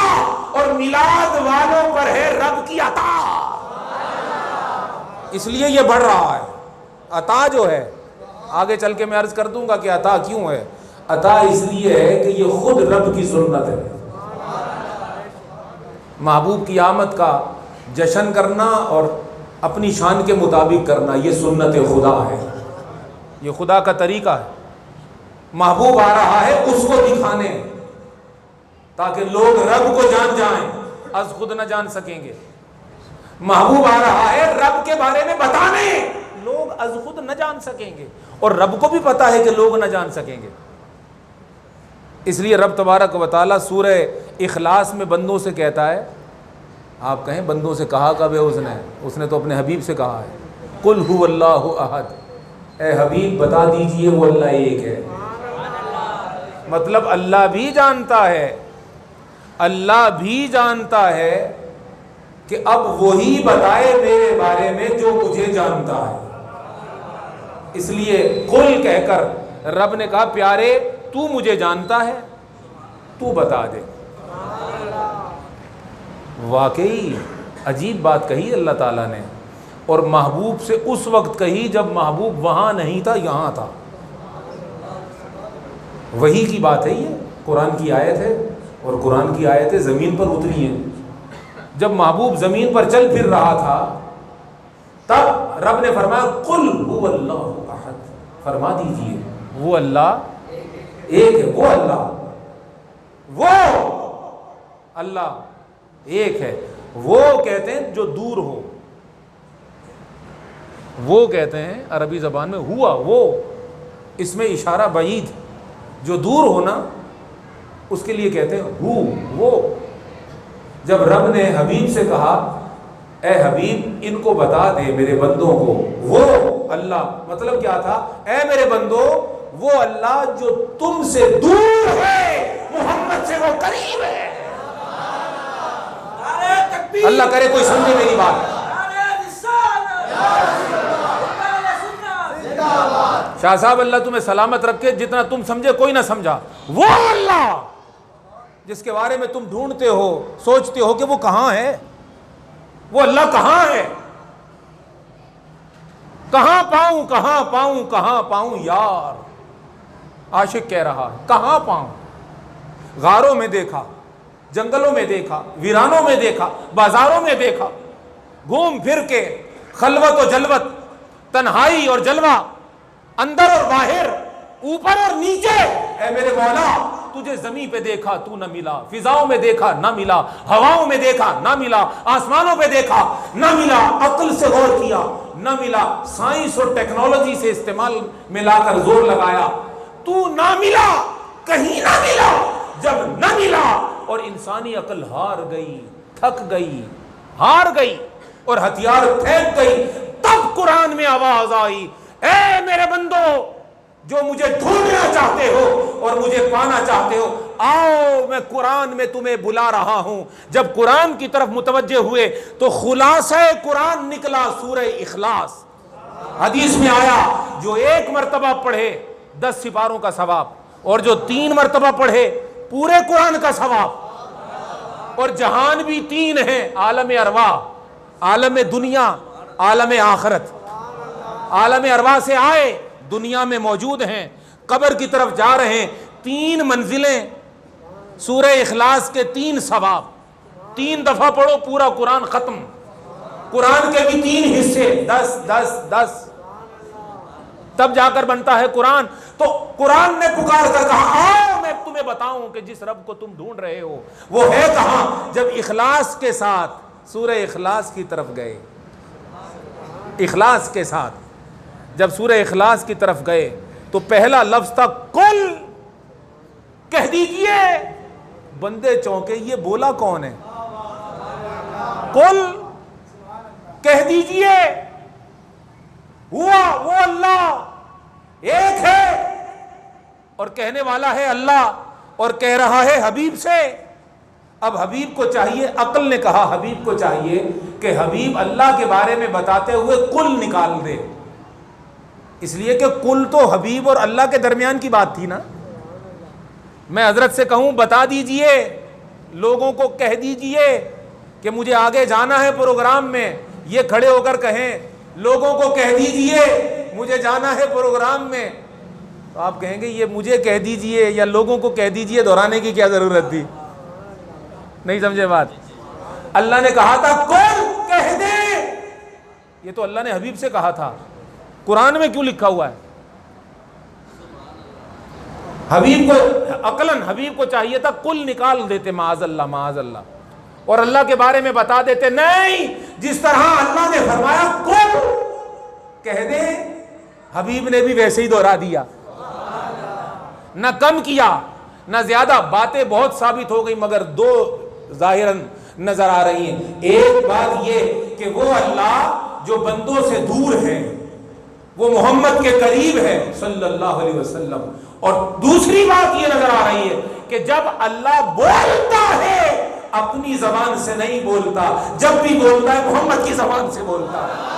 اور میلاد والوں پر ہے رب کی عطا، اس لیے یہ بڑھ رہا ہے۔ عطا جو ہے آگے چل کے میں عرض کر دوں گا کہ عطا کیوں ہے۔ عطا اس لیے ہے کہ یہ خود رب کی سنت ہے۔ محبوب کی آمد کا جشن کرنا اور اپنی شان کے مطابق کرنا، یہ سنت خدا ہے، یہ خدا کا طریقہ ہے۔ محبوب آ رہا ہے اس کو دکھانے، تاکہ لوگ رب کو جان جائیں، از خود نہ جان سکیں گے۔ محبوب آ رہا ہے رب کے بارے میں بتانے، لوگ از خود نہ جان سکیں گے، اور رب کو بھی پتا ہے کہ لوگ نہ جان سکیں گے۔ اس لیے رب تبارک و تعالیٰ سورہ اخلاص میں بندوں سے کہتا ہے، آپ کہیں بندوں سے کہا کب ہے اس نے تو اپنے حبیب سے کہا ہے، قل هو اللہ احد، اے حبیب بتا دیجئے وہ اللہ ایک ہے۔ مطلب اللہ بھی جانتا ہے، اللہ بھی جانتا ہے کہ اب وہی بتائے میرے بارے میں جو مجھے جانتا ہے۔ اس لیے قل کہہ کر رب نے کہا پیارے تو مجھے جانتا ہے، تو بتا دے۔ واقعی عجیب بات کہی اللہ تعالیٰ نے، اور محبوب سے اس وقت کہی جب محبوب وہاں نہیں تھا، یہاں تھا۔ وہی کی بات ہے، یہ قرآن کی آیت ہے، اور قرآن کی آیتیں زمین پر اتری ہیں۔ جب محبوب زمین پر چل پھر رہا تھا تب رب نے فرمایا قل هو اللہ احد، فرما دیجئے وہ اللہ ایک ہے، وہ اللہ ایک ہے۔ وہ کہتے ہیں جو دور ہو، وہ کہتے ہیں عربی زبان میں ہوا، وہ اس میں اشارہ بعید، جو دور ہونا اس کے لیے کہتے ہیں وہ۔ جب رب نے حبیب سے کہا اے حبیب ان کو بتا دے میرے بندوں کو وہ اللہ، مطلب کیا تھا؟ اے میرے بندو وہ اللہ جو تم سے دور ہے محمد سے وہ قریب ہے۔ اللہ کرے کوئی سمجھے میری بات۔ شاہ صاحب اللہ تمہیں سلامت رکھے، جتنا تم سمجھے کوئی نہ سمجھا، وہ اللہ جس کے بارے میں تم ڈھونڈتے ہو، سوچتے ہو کہ وہ کہاں ہے، وہ اللہ کہاں ہے؟ کہاں پاؤں کہاں پاؤں کہاں پاؤں یار، عاشق کہہ رہا ہے کہاں پاؤں۔ غاروں میں دیکھا، جنگلوں میں دیکھا، ویرانوں میں دیکھا، بازاروں میں دیکھا، گھوم پھر کے خلوت و جلوت، تنہائی اور جلوہ، اندر اور باہر، اوپر اور نیچے، اے میرے مولا تجھے زمین پہ دیکھا تو نہ ملا، فضاؤں میں دیکھا نہ ملا، ہواؤں میں دیکھا نہ ملا، آسمانوں پہ دیکھا نہ ملا، عقل سے غور کیا نہ ملا، سائنس اور ٹیکنالوجی سے استعمال میں لا کر زور لگایا، تو نہ ملا، کہیں نہ ملا۔ جب نہ ملا اور انسانی عقل ہار گئی، تھک گئی، ہار گئی اور ہتھیار پھینک گئی، تب قرآن میں آواز آئی اے میرے بندو جو مجھے ڈھونڈنا چاہتے ہو اور مجھے پانا چاہتے ہو، آؤ میں قرآن میں تمہیں بلا رہا ہوں۔ جب قرآن کی طرف متوجہ ہوئے تو خلاصہ قرآن نکلا سورہ اخلاص۔ حدیث میں آیا جو 1 مرتبہ پڑھے 10 سپاروں کا ثواب، اور جو 3 مرتبہ پڑھے پورے قرآن کا ثواب۔ اور جہان بھی 3 ہیں، عالم ارواح، عالم دنیا، عالم آخرت۔ عالم ارواح سے آئے، دنیا میں موجود ہیں، قبر کی طرف جا رہے ہیں، 3 منزلیں، سورہ اخلاص کے 3 ثواب، 3 دفعہ پڑھو پورا قرآن ختم۔ قرآن کے بھی 3 حصے، 10 10 10، تب جا کر بنتا ہے قرآن۔ تو قرآن نے پکار کر کہا آؤ میں تمہیں بتاؤں کہ جس رب کو تم ڈھونڈ رہے ہو وہ ہے کہاں۔ جب اخلاص کے ساتھ سورہ اخلاص کی طرف گئے، اخلاص کے ساتھ جب سورہ اخلاص کی طرف گئے تو پہلا لفظ تھا کل، کہہ دیجئے۔ بندے چونکے، یہ بولا کون ہے؟ کل، کہہ دیجئے ہوا وہ اللہ ایک ہے، اور کہنے والا ہے اللہ، اور کہہ رہا ہے حبیب سے۔ اب حبیب کو چاہیے، عقل نے کہا حبیب کو چاہیے کہ حبیب اللہ کے بارے میں بتاتے ہوئے کل نکال دے، اس لیے کہ کل تو حبیب اور اللہ کے درمیان کی بات تھی نا. میں حضرت سے کہوں بتا دیجئے، لوگوں کو کہہ دیجئے کہ مجھے آگے جانا ہے پروگرام میں، یہ کھڑے ہو کر کہیں لوگوں کو کہہ دیجئے مجھے جانا ہے پروگرام میں، تو آپ کہیں گے یہ مجھے کہہ دیجئے یا لوگوں کو کہہ دیجئے دہرانے کی کیا ضرورت تھی؟ نہیں سمجھے بات؟ اللہ نے کہا تھا کل کہہ دے، یہ تو اللہ نے حبیب سے کہا تھا. قرآن میں کیوں لکھا ہوا ہے؟ حبیب کو عقلاً حبیب کو چاہیے تھا کل نکال دیتے، معاذ اللہ معاذ اللہ، اور اللہ کے بارے میں بتا دیتے. نہیں، جس طرح اللہ نے فرمایا کل کہہ دے، حبیب نے بھی ویسے ہی دوہرا دیا، نہ کم کیا نہ زیادہ. باتیں بہت ثابت ہو گئی مگر دو ظاہراً نظر آ رہی ہیں. ایک بات یہ کہ وہ اللہ جو بندوں سے دور ہے، وہ محمد کے قریب ہے صلی اللہ علیہ وسلم. اور دوسری بات یہ نظر آ رہی ہے کہ جب اللہ بولتا ہے اپنی زبان سے نہیں بولتا، جب بھی بولتا ہے محمد کی زبان سے بولتا ہے.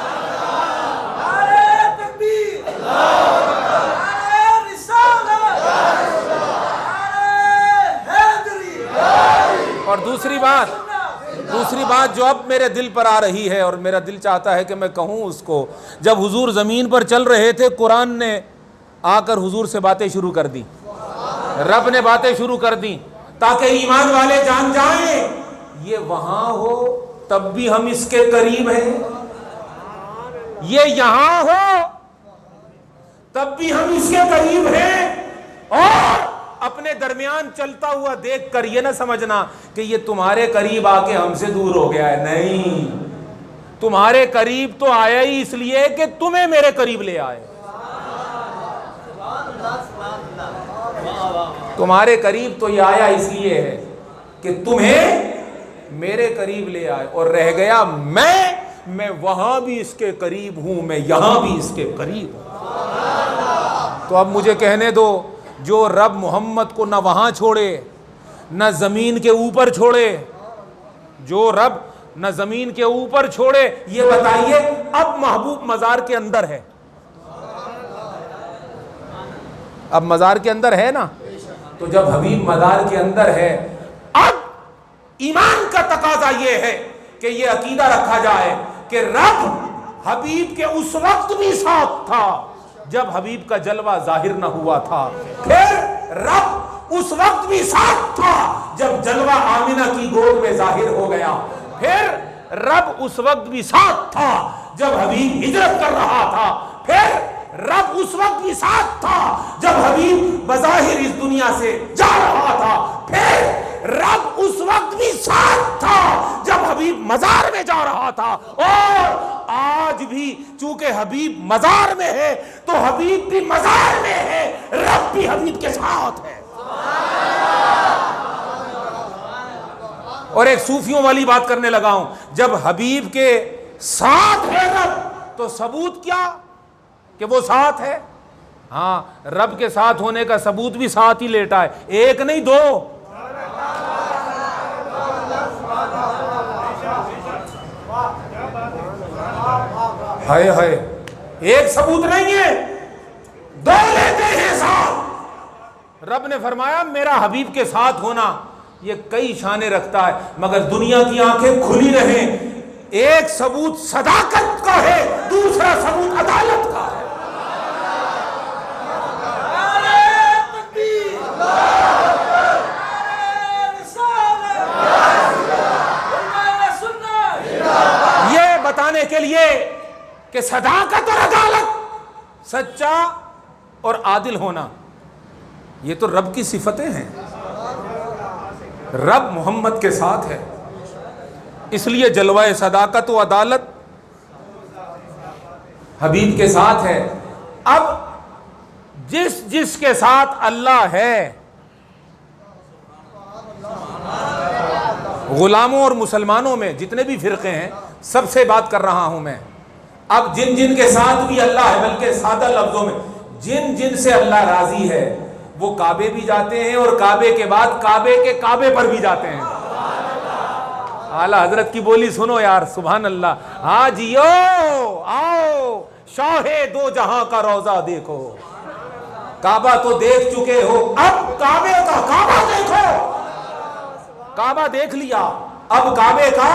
اور دوسری بات جو اب میرے دل پر آ رہی ہے اور میرا دل چاہتا ہے کہ میں کہوں اس کو، جب حضور زمین پر چل رہے تھے قرآن نے آ کر حضور سے باتیں شروع کر دی، رب نے باتیں شروع کر دی تاکہ ایمان والے جان جائیں یہ وہاں ہو تب بھی ہم اس کے قریب ہیں، یہ یہاں ہو تب بھی ہم اس کے قریب ہیں. اور اپنے درمیان چلتا ہوا دیکھ کر یہ نہ سمجھنا کہ یہ تمہارے قریب آ کے ہم سے دور ہو گیا ہے. نہیں، تمہارے قریب تو آیا ہی اس لیے کہ تمہیں میرے قریب لے آئے. تمہارے قریب تو یہ آیا اس لیے ہے کہ تمہیں میرے قریب لے آئے. اور رہ گیا میں وہاں بھی اس کے قریب ہوں، میں یہاں بھی اس کے قریب ہوں. تو اب مجھے کہنے دو، جو رب محمد کو نہ وہاں چھوڑے نہ زمین کے اوپر چھوڑے، جو رب نہ زمین کے اوپر چھوڑے، یہ بتائیے اب محبوب مزار کے اندر ہے، اب مزار کے اندر ہے نا. تو جب حبیب مزار کے اندر ہے، اب ایمان کا تقاضا یہ ہے کہ یہ عقیدہ رکھا جائے کہ رب حبیب کے اس وقت بھی ساتھ تھا جب حبیب کا جلوہ ظاہر نہ ہوا تھا، پھر رب اس وقت بھی ساتھ تھا جب جلوہ آمنہ کی گود میں ظاہر ہو گیا، پھر رب اس وقت بھی ساتھ تھا جب حبیب ہجرت کر رہا تھا، پھر رب اس وقت بھی ساتھ تھا جب حبیب بظاہر اس دنیا سے جا رہا تھا، پھر رب اس وقت بھی ساتھ تھا جب حبیب مزار میں جا رہا تھا. اور آج بھی چونکہ حبیب مزار میں ہے تو حبیب بھی مزار میں ہے، رب بھی حبیب کے ساتھ ہے. اور ایک صوفیوں والی بات کرنے لگا ہوں، جب حبیب کے ساتھ ہے رب تو ثبوت کیا کہ وہ ساتھ ہے؟ ہاں، رب کے ساتھ ہونے کا ثبوت بھی ساتھ ہی لیٹا ہے، ایک نہیں دو. ہائے ہائے، ایک ثبوت نہیں ہے، دو لیتے ہیں ساتھ. رب نے فرمایا میرا حبیب کے ساتھ ہونا یہ کئی شانیں رکھتا ہے، مگر دنیا کی آنکھیں کھلی رہیں. ایک ثبوت صداقت کا ہے، دوسرا ثبوت عدالت کا ہے. یہ بتانے کے لیے کہ صداقت اور عدالت، سچا اور عادل ہونا، یہ تو رب کی صفتیں ہیں. رب محمد کے ساتھ ہے، اس لیے جلوہ صداقت و عدالت حبیب کے ساتھ ہے. اب جس کے ساتھ اللہ ہے، غلاموں اور مسلمانوں میں جتنے بھی فرقے ہیں سب سے بات کر رہا ہوں میں. اب جن کے ساتھ بھی اللہ ہے، بلکہ سادہ لفظوں میں جن سے اللہ راضی ہے وہ کعبے بھی جاتے ہیں اور کعبے کے بعد کعبے کے کعبے پر بھی جاتے ہیں. اعلیٰ حضرت کی بولی سنو یار، سبحان اللہ. ہاں جیو آؤ شاہ دو جہاں کا روضہ دیکھو. کعبہ تو دیکھ چکے ہو، اب کعبے کا کعبہ دیکھو. کعبہ دیکھ لیا، اب کعبے کا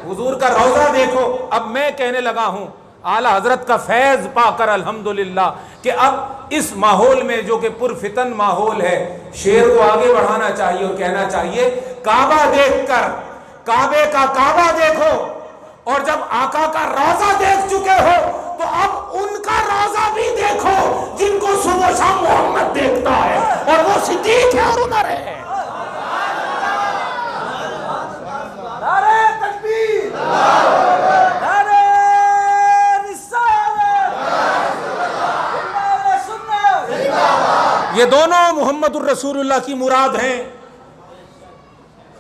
حضور کا روضہ دیکھو. اب میں کہنے لگا ہوں اعلیٰ حضرت کا فیض پا کر الحمدللہ کہ اب اس ماحول میں جو کہ پرفتن ماحول ہے، شعر کو آگے بڑھانا چاہیے اور کہنا چاہیے کعبہ دیکھ کر کعبے کا کعبہ دیکھو، اور جب آقا کا روضہ دیکھ چکے ہو تو اب ان کا روضہ بھی دیکھو جن کو صبح شام محمد دیکھتا ہے، اور وہ صدیق ہے اور عمر ہے. نعرہ تکبیر، نعرہ یہ دونوں محمد الرسول اللہ کی مراد ہیں.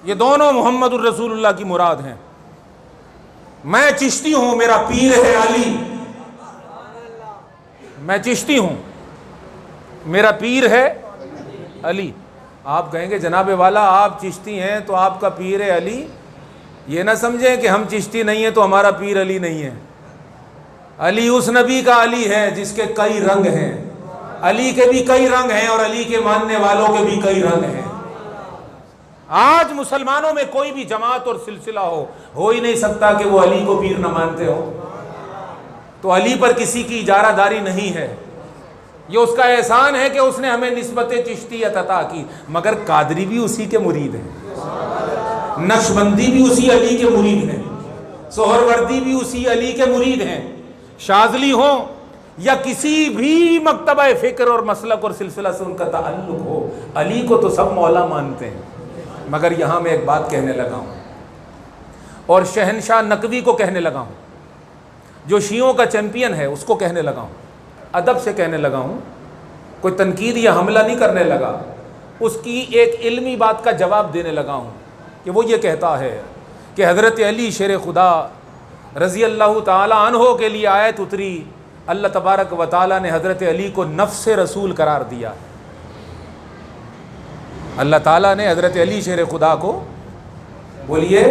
یہ دونوں محمد الرسول اللہ کی مراد ہیں. میں چشتی ہوں، میرا پیر ہے علی. میں چشتی ہوں، میرا پیر ہے علی. آپ کہیں گے جناب والا آپ چشتی ہیں تو آپ کا پیر ہے علی. یہ نہ سمجھیں کہ ہم چشتی نہیں ہیں تو ہمارا پیر علی نہیں ہے. علی اس نبی کا علی ہے جس کے کئی رنگ ہیں. علی کے بھی کئی رنگ ہیں اور علی کے ماننے والوں کے بھی کئی رنگ ہیں. آج مسلمانوں میں کوئی بھی جماعت اور سلسلہ ہو ہی نہیں سکتا کہ وہ علی کو پیر نہ مانتے ہو. تو علی پر کسی کی اجارہ داری نہیں ہے. یہ اس کا احسان ہے کہ اس نے ہمیں نسبت چشتیت عطا کی. مگر قادری بھی اسی کے مرید ہیں، نقشبندی بھی اسی علی کے مرید ہیں، سہروردی بھی اسی علی کے مرید ہیں. شاذلی ہوں یا کسی بھی مکتبہ فکر اور مسلک اور سلسلہ سے ان کا تعلق ہو، علی کو تو سب مولا مانتے ہیں. مگر یہاں میں ایک بات کہنے لگا ہوں اور شہنشاہ نقوی کو کہنے لگا ہوں، جو شیعوں کا چیمپئن ہے اس کو کہنے لگا ہوں، ادب سے کہنے لگا ہوں، کوئی تنقید یا حملہ نہیں کرنے لگا. اس کی ایک علمی بات کا جواب دینے لگا ہوں کہ وہ یہ کہتا ہے کہ حضرت علی شیر خدا رضی اللہ تعالی عنہ کے لیے آیت اتری، اللہ تبارک و تعالی نے حضرت علی کو نفس رسول قرار دیا. اللہ تعالیٰ نے حضرت علی شیر خدا کو بولیے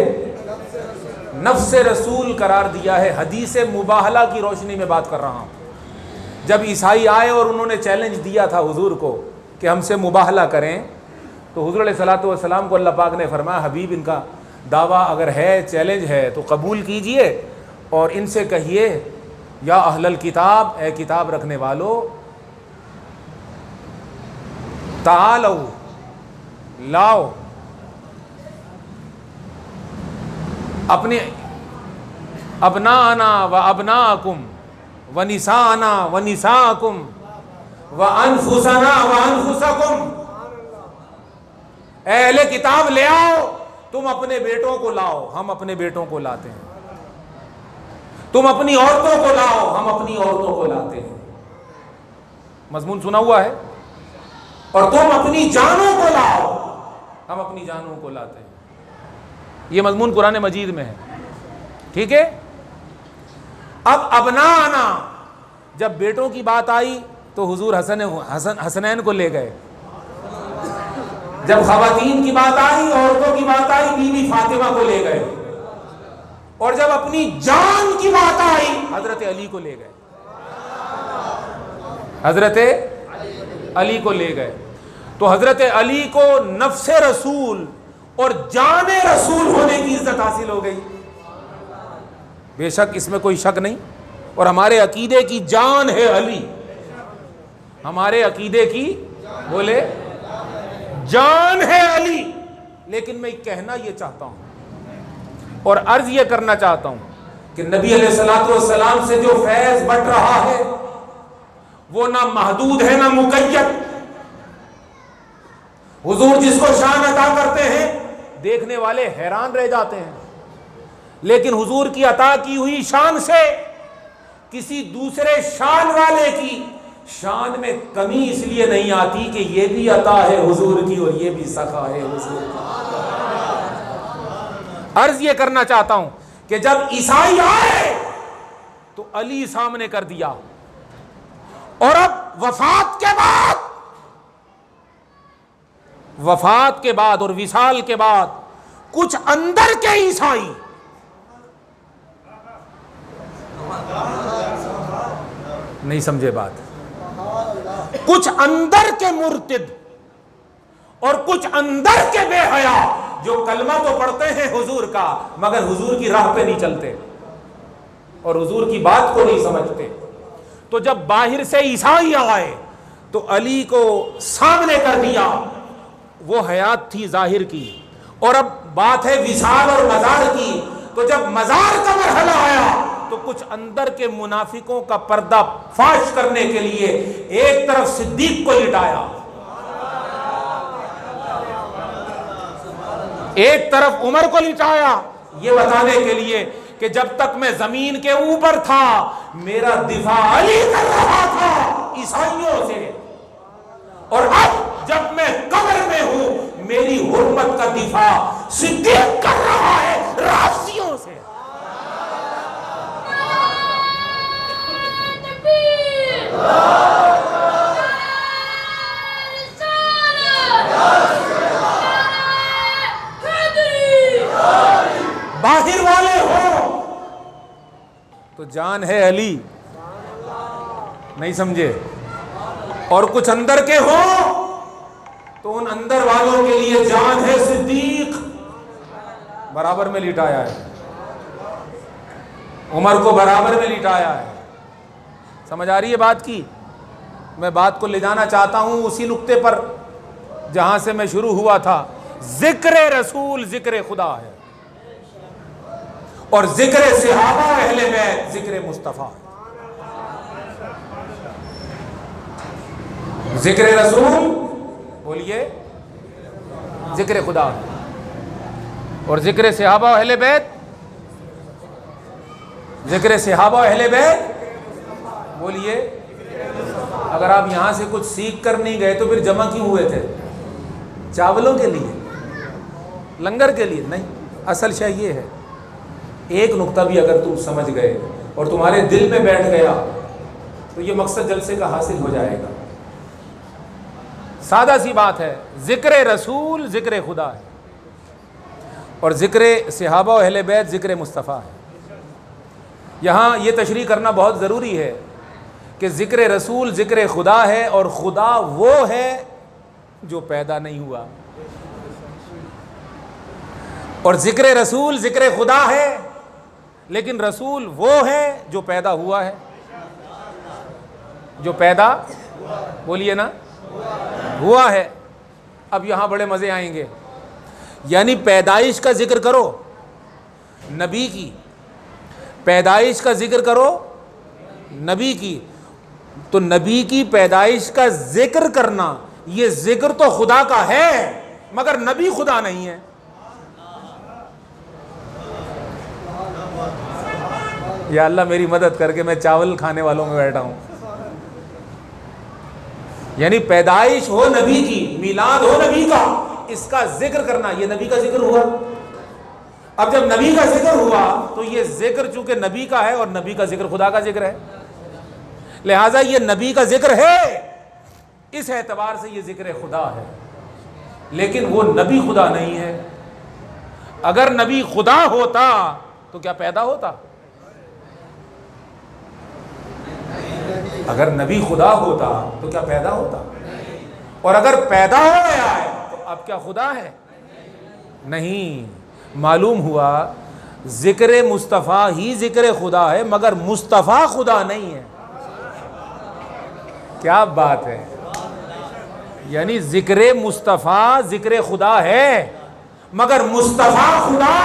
نفس رسول قرار دیا ہے. حدیث مباہلہ کی روشنی میں بات کر رہا ہوں. جب عیسائی آئے اور انہوں نے چیلنج دیا تھا حضور کو کہ ہم سے مباہلہ کریں، تو حضور علیہ الصلوۃ والسلام کو اللہ پاک نے فرمایا حبیب ان کا دعویٰ اگر ہے، چیلنج ہے تو قبول کیجئے اور ان سے کہیے یا اہل الکتاب، اے کتاب رکھنے والو، تعالو لاؤ اپنے ابناءنا و ابناءکم و نساءنا و نساءکم و انفسنا و انفسکم. اے اہل کتاب لے آؤ، تم اپنے بیٹوں کو لاؤ، ہم اپنے بیٹوں کو لاتے ہیں. تم اپنی عورتوں کو لاؤ، ہم اپنی عورتوں کو لاتے ہیں. مضمون سنا ہوا ہے. اور تم اپنی جانوں کو لاؤ، ہم اپنی جانوں کو لاتے ہیں. یہ مضمون قرآن مجید میں ہے. ٹھیک ہے. اب ابناءنا، جب بیٹوں کی بات آئی تو حضور حسنین کو لے گئے. جب خواتین کی بات آئی، عورتوں کی بات آئی، بی بی فاطمہ کو لے گئے. اور جب اپنی جان کی بات آئی حضرت علی کو لے گئے. حضرت علی کو لے گئے. تو حضرت علی کو نفس رسول اور جان رسول ہونے کی عزت حاصل ہو گئی. بے شک اس میں کوئی شک نہیں. اور ہمارے عقیدے کی جان ہے علی. ہمارے عقیدے کی بولے جان ہے علی. لیکن میں کہنا یہ چاہتا ہوں اور عرض یہ کرنا چاہتا ہوں کہ نبی علیہ الصلوۃ والسلام سے جو فیض بٹ رہا ہے وہ نہ محدود ہے نہ مقید. حضور جس کو شان عطا کرتے ہیں دیکھنے والے حیران رہ جاتے ہیں. لیکن حضور کی عطا کی ہوئی شان سے کسی دوسرے شان والے کی شان میں کمی اس لیے نہیں آتی کہ یہ بھی عطا ہے حضور کی اور یہ بھی سخا ہے حضور کی. عرض یہ کرنا چاہتا ہوں کہ جب عیسائی آئے تو علی سامنے کر دیا، اور اب وفات کے بعد اور وصال کے بعد کچھ اندر کے عیسائی نہیں سمجھے بات، کچھ اندر کے مرتد اور کچھ اندر کے بے حیا جو کلمہ تو پڑھتے ہیں حضور کا مگر حضور کی راہ پہ نہیں چلتے اور حضور کی بات کو نہیں سمجھتے. تو جب باہر سے عیسائی آئے تو علی کو سامنے کر دیا، وہ حیات تھی ظاہر کی، اور اب بات ہے وصال اور مزار کی. تو جب مزار کا مرحلہ آیا تو کچھ اندر کے منافقوں کا پردہ فاش کرنے کے لیے ایک طرف صدیق کو لٹایا، ایک طرف عمر کو لٹایا، یہ بتانے کے لیے کہ جب تک میں زمین کے اوپر تھا میرا دفاع علی کر رہا تھا عیسائیوں سے، اور اب جب میں قبر میں ہوں میری حرمت کا دفاع صدیق کر رہا ہے رافضیوں سے. باہر والے ہو تو جان ہے علی، نہیں سمجھے، اور کچھ اندر کے ہو تو ان اندر والوں کے لیے جان ہے صدیق. برابر میں لٹایا ہے، عمر کو برابر میں لٹایا ہے. سمجھ آ رہی ہے بات کی؟ میں بات کو لے جانا چاہتا ہوں اسی نقطے پر جہاں سے میں شروع ہوا تھا. ذکر رسول ذکر خدا ہے، اور ذکر صحابہ اہل بیت ذکر مصطفیٰ. ذکر رسول بولیے ذکر خدا ہے، اور ذکر صحابہ اہل بیت ذکر صحابہ اہل بیت بولیے. اگر آپ یہاں سے کچھ سیکھ کر نہیں گئے تو پھر جمع کیوں ہوئے تھے؟ چاولوں کے لیے، لنگر کے لیے نہیں. اصل شے یہ ہے، ایک نقطہ بھی اگر تم سمجھ گئے اور تمہارے دل میں بیٹھ گیا تو یہ مقصد جلسے کا حاصل ہو جائے گا. سادہ سی بات ہے، ذکر رسول ذکر خدا ہے، اور ذکر صحابہ و اہل بیت ذکر مصطفیٰ ہے. یہاں یہ تشریح کرنا بہت ضروری ہے کہ ذکر رسول ذکر خدا ہے، اور خدا وہ ہے جو پیدا نہیں ہوا، اور ذکر رسول ذکر خدا ہے لیکن رسول وہ ہے جو پیدا ہوا ہے. جو پیدا بولیے نا ہوا ہے. اب یہاں بڑے مزے آئیں گے. یعنی پیدائش کا ذکر کرو نبی کی، پیدائش کا ذکر کرو نبی کی، تو نبی کی پیدائش کا ذکر کرنا یہ ذکر تو خدا کا ہے مگر نبی خدا نہیں ہے. یا اللہ میری مدد کر کے میں چاول کھانے والوں میں بیٹھا ہوں. یعنی پیدائش ہو نبی کی، میلاد ہو نبی کا، اس کا ذکر کرنا یہ نبی کا ذکر ہوا. اب جب نبی کا ذکر ہوا تو یہ ذکر چونکہ نبی کا ہے اور نبی کا ذکر خدا کا ذکر ہے، لہٰذا یہ نبی کا ذکر ہے، اس اعتبار سے یہ ذکر خدا ہے. لیکن وہ نبی خدا نہیں ہے. اگر نبی خدا ہوتا تو کیا پیدا ہوتا؟ اگر نبی خدا ہوتا تو کیا پیدا ہوتا؟ اور اگر پیدا ہو گیا ہے تو اب کیا خدا ہے؟ نہیں. معلوم ہوا ذکر مصطفیٰ ہی ذکر خدا ہے مگر مصطفیٰ خدا نہیں ہے. کیا بات ہے! یعنی ذکر مصطفیٰ ذکر خدا ہے مگر مصطفیٰ خدا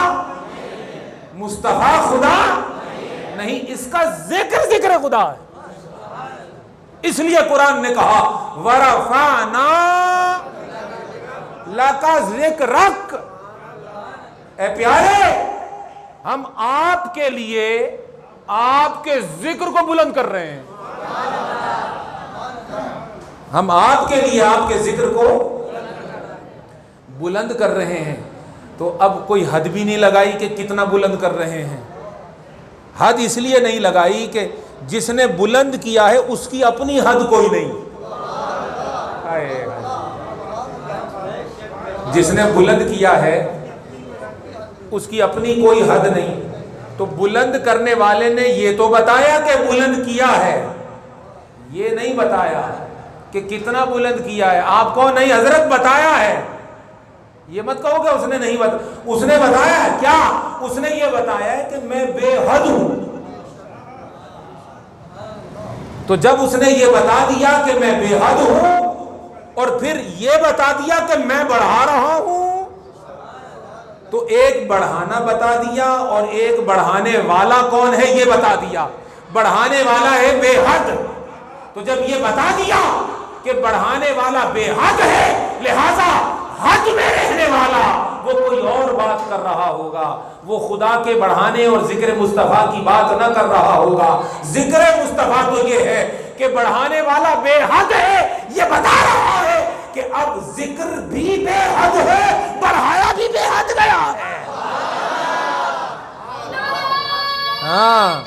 نہیں. اس کا ذکر ذکر خدا ہے. اس لیے قرآن نے کہا وَرَفَعْنَا لَكَ ذِكْرَكَ، اے پیارے ہم آپ کے لیے آپ کے ذکر کو بلند کر رہے ہیں. ہم آپ کے لیے آپ کے ذکر کو بلند کر رہے ہیں. تو اب کوئی حد بھی نہیں لگائی کہ کتنا بلند کر رہے ہیں. حد اس لیے نہیں لگائی کہ جس نے بلند کیا ہے اس کی اپنی حد کوئی نہیں. جس نے بلند کیا ہے اس کی اپنی کوئی حد نہیں. تو بلند کرنے والے نے یہ تو بتایا کہ بلند کیا ہے, یہ نہیں بتایا کہ کتنا بلند کیا ہے. آپ کو نہیں, حضرت بتایا ہے. یہ مت کہو کہ اس نے نہیں بتایا. اس نے بتایا ہے. کیا اس نے یہ بتایا ہے کہ میں بے حد ہوں. تو جب اس نے یہ بتا دیا کہ میں بے حد ہوں اور پھر یہ بتا دیا کہ میں بڑھا رہا ہوں, تو ایک بڑھانا بتا دیا اور ایک بڑھانے والا کون ہے یہ بتا دیا. بڑھانے والا ہے بے حد. تو جب یہ بتا دیا کہ بڑھانے والا بے حد ہے, لہذا حد میں رہنے والا وہ کوئی اور بات کر رہا ہوگا, وہ خدا کے بڑھانے اور ذکر مصطفیٰ کی بات نہ کر رہا ہوگا. ذکر مصطفیٰ تو یہ ہے کہ بڑھانے والا بے حد ہے, یہ بتا رہا ہے کہ اب ذکر بھی بے حد ہے, بڑھایا بھی بے حد گیا ہے. ہاں,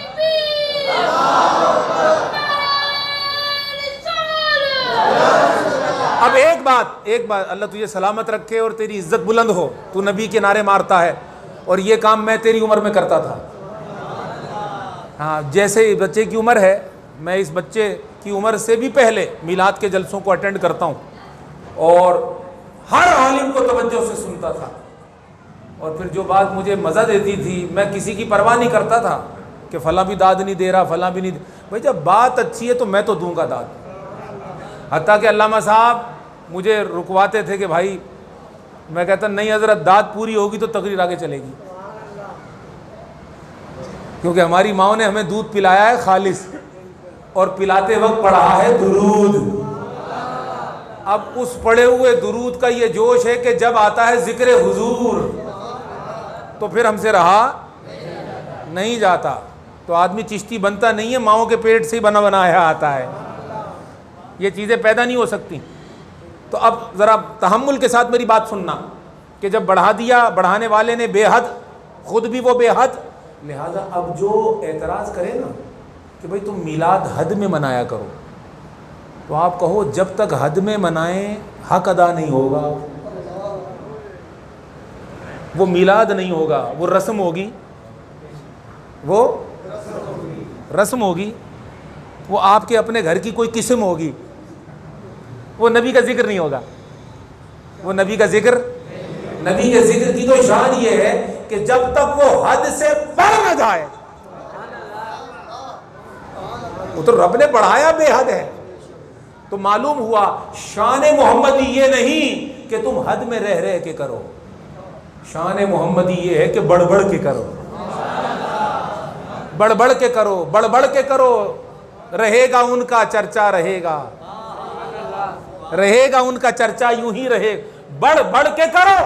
اب ایک بات, اللہ تجھے سلامت رکھے اور تیری عزت بلند ہو. تو نبی کے نعرے مارتا ہے اور یہ کام میں تیری عمر میں کرتا تھا. ہاں, جیسے بچے کی عمر ہے, میں اس بچے کی عمر سے بھی پہلے میلاد کے جلسوں کو اٹینڈ کرتا ہوں اور ہر عالم کو توجہ سے سنتا تھا. اور پھر جو بات مجھے مزہ دیتی تھی, میں کسی کی پرواہ نہیں کرتا تھا کہ فلاں بھی داد نہیں دے رہا, فلاں بھی نہیں. بھائی جب بات اچھی ہے تو میں تو دوں گا داد. حتیٰ کہ علامہ صاحب مجھے رکواتے تھے کہ بھائی, میں کہتا نہیں حضرت, داد پوری ہوگی تو تقریر آگے چلے گی, کیونکہ ہماری ماؤں نے ہمیں دودھ پلایا ہے خالص, اور پلاتے وقت پڑھا ہے درود. اب اس پڑھے ہوئے درود کا یہ جوش ہے کہ جب آتا ہے ذکر حضور تو پھر ہم سے رہا نہیں جاتا. تو آدمی چشتی بنتا نہیں ہے, ماؤں کے پیٹ سے ہی بنا بنایا آتا ہے, یہ چیزیں پیدا نہیں ہو سکتی. تو اب ذرا تحمل کے ساتھ میری بات سننا کہ جب بڑھا دیا بڑھانے والے نے بے حد, خود بھی وہ بے حد, لہذا اب جو اعتراض کرے نا کہ بھئی تم میلاد حد میں منایا کرو, تو آپ کہو جب تک حد میں منائیں حق ادا نہیں ہوگا. وہ میلاد نہیں ہوگا, وہ رسم ہوگی, وہ رسم ہوگی, وہ آپ کے اپنے گھر کی کوئی قسم ہوگی, وہ نبی کا ذکر نہیں ہوگا. وہ نبی کا ذکر, نبی کے ذکر کی تو شان یہ ہے کہ جب تک وہ حد سے بڑھ نہ جائے. وہ تو رب نے بڑھایا بے حد ہے. تو معلوم ہوا شان محمدی یہ نہیں کہ تم حد میں رہ کے کرو, شان محمدی یہ ہے کہ بڑھ بڑھ کے کرو, بڑھ بڑھ کے کرو, بڑھ بڑھ کے کرو. رہے گا ان کا چرچا, رہے گا ان کا چرچا, یوں ہی رہے. بڑھ بڑھ کے کرو,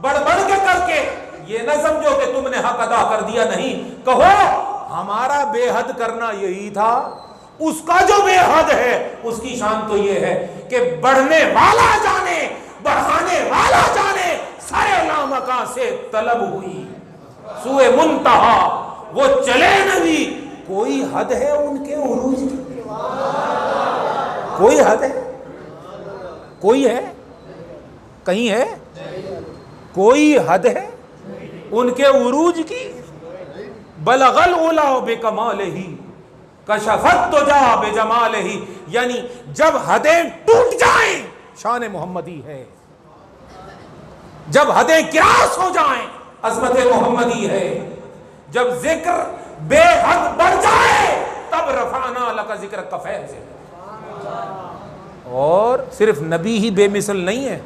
بڑھ بڑھ کے کر کے یہ نہ سمجھو کہ تم نے حق ادا کر دیا. نہیں, کہو ہمارا بے حد کرنا یہی تھا, اس کا جو بے حد ہے اس کی شان تو یہ ہے کہ بڑھنے والا جانے, بڑھانے والا جانے, سارے لامکاں سے طلب ہوئی سوئے منتہا, وہ چلے نبی. کوئی حد ہے ان کے عروج کی؟ کوئی حد ہے؟ کوئی ہے؟ کہیں ہے؟ کوئی حد ہے ان کے عروج کی؟ بلغ العلا بکمالہ کشفت تجا بجمالہ. یعنی جب حدیں ٹوٹ جائیں شان محمدی ہے, جب حدیں کراس ہو جائیں عظمت محمدی ہے, جب ذکر بے حد بڑھ جائے تب رفعنا لک ذکرک کا فیض ہے. اور صرف نبی ہی بے مثل نہیں ہے,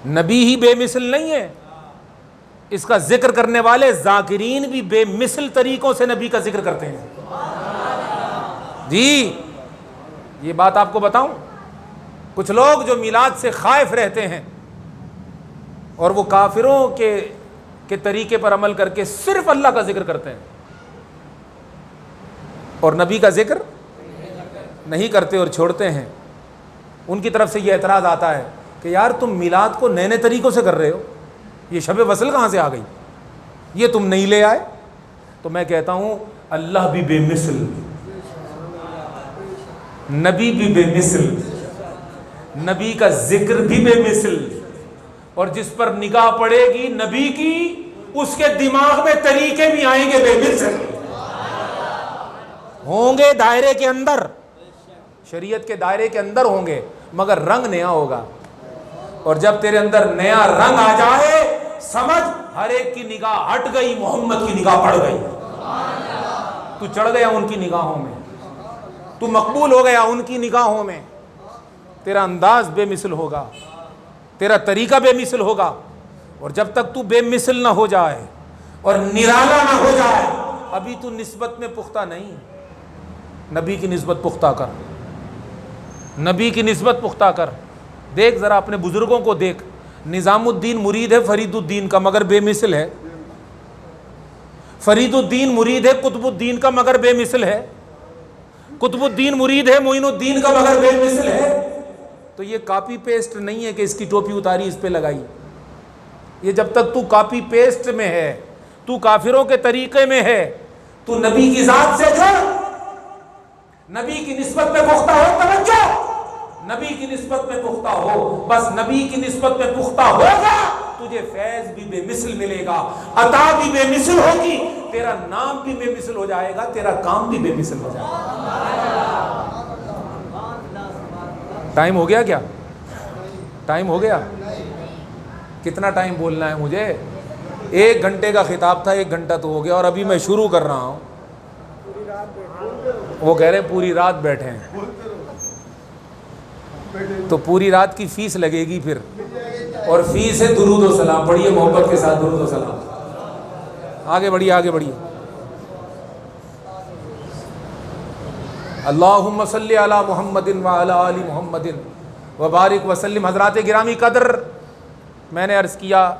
نبی ہی بے مثل نہیں ہے, اس کا ذکر کرنے والے ذاکرین بھی بے مثل طریقوں سے نبی کا ذکر کرتے ہیں. جی یہ بات آپ کو بتاؤں, کچھ لوگ جو میلاد سے خائف رہتے ہیں اور وہ کافروں کے طریقے پر عمل کر کے صرف اللہ کا ذکر کرتے ہیں اور نبی کا ذکر نہیں کرتے اور چھوڑتے ہیں, ان کی طرف سے یہ اعتراض آتا ہے کہ یار تم میلاد کو نئے نئے طریقوں سے کر رہے ہو, یہ شب وصل کہاں سے آ گئی, یہ تم نہیں لے آئے. تو میں کہتا ہوں اللہ بھی بے مثل, نبی بھی بے مثل, نبی کا ذکر بھی بے مثل, اور جس پر نگاہ پڑے گی نبی کی اس کے دماغ میں طریقے بھی آئیں گے بے مثل ہوں گے، دائرے کے اندر، شریعت کے دائرے کے اندر ہوں گے، مگر رنگ نیا ہوگا. اور جب تیرے اندر نیا رنگ آ جائے سمجھ ہر ایک کی نگاہ ہٹ گئی، محمد کی نگاہ پڑ گئی. تو چڑھ گیا ان کی نگاہوں میں، تو مقبول ہو گیا ان کی نگاہوں میں. تیرا انداز بے مثل ہوگا، تیرا طریقہ بے مثل ہوگا. اور جب تک تو بے مثل نہ ہو جائے اور نرالا نہ ہو جائے، ابھی تو نسبت میں پختہ نہیں. نبی کی نسبت پختہ کر، نبی کی نسبت پختہ کر. دیکھ ذرا اپنے بزرگوں کو دیکھ. نظام الدین مرید ہے فرید الدین کا مگر بے مثل ہے. فرید الدین مرید ہے قطب الدین کا مگر بے مثل ہے. قطب الدین مرید ہے معین الدین کا مگر بے مثل ہے. تو یہ کاپی پیسٹ نہیں ہے کہ اس کی ٹوپی اتاری اس پہ لگائی. یہ جب تک تو کاپی پیسٹ میں ہے، تو کافروں کے طریقے میں ہے، تو نبی کی ذات سے جڑ. نبی کی نسبت میں پختہ ہو، توجہ، نبی کی نسبت میں پختہ ہو. بس نبی کی نسبت میں پختہ ہوگا تجھے فیض بھی بے مثل ملے گا، عطا بھی بے مثل ہوگی، تیرا نام بھی بے مثل ہو جائے گا، تیرا کام بھی بے مثل ہو جائے گا. ٹائم ہو گیا کیا؟ ٹائم ہو گیا؟ کتنا ٹائم بولنا ہے مجھے؟ 1 گھنٹے کا خطاب تھا، 1 گھنٹہ تو ہو گیا اور ابھی میں شروع کر رہا ہوں. وہ کہہ رہے ہیں پوری رات بیٹھے ہیں، تو پوری رات کی فیس لگے گی پھر، اور فیس ہے درود و سلام. پڑھیے محبت کے ساتھ درود و سلام. آگے بڑھیے، آگے بڑھیے. اللہم صلی علی محمد وعلی آل محمد وبارک وسلم. حضرات گرامی قدر، میں نے عرض کیا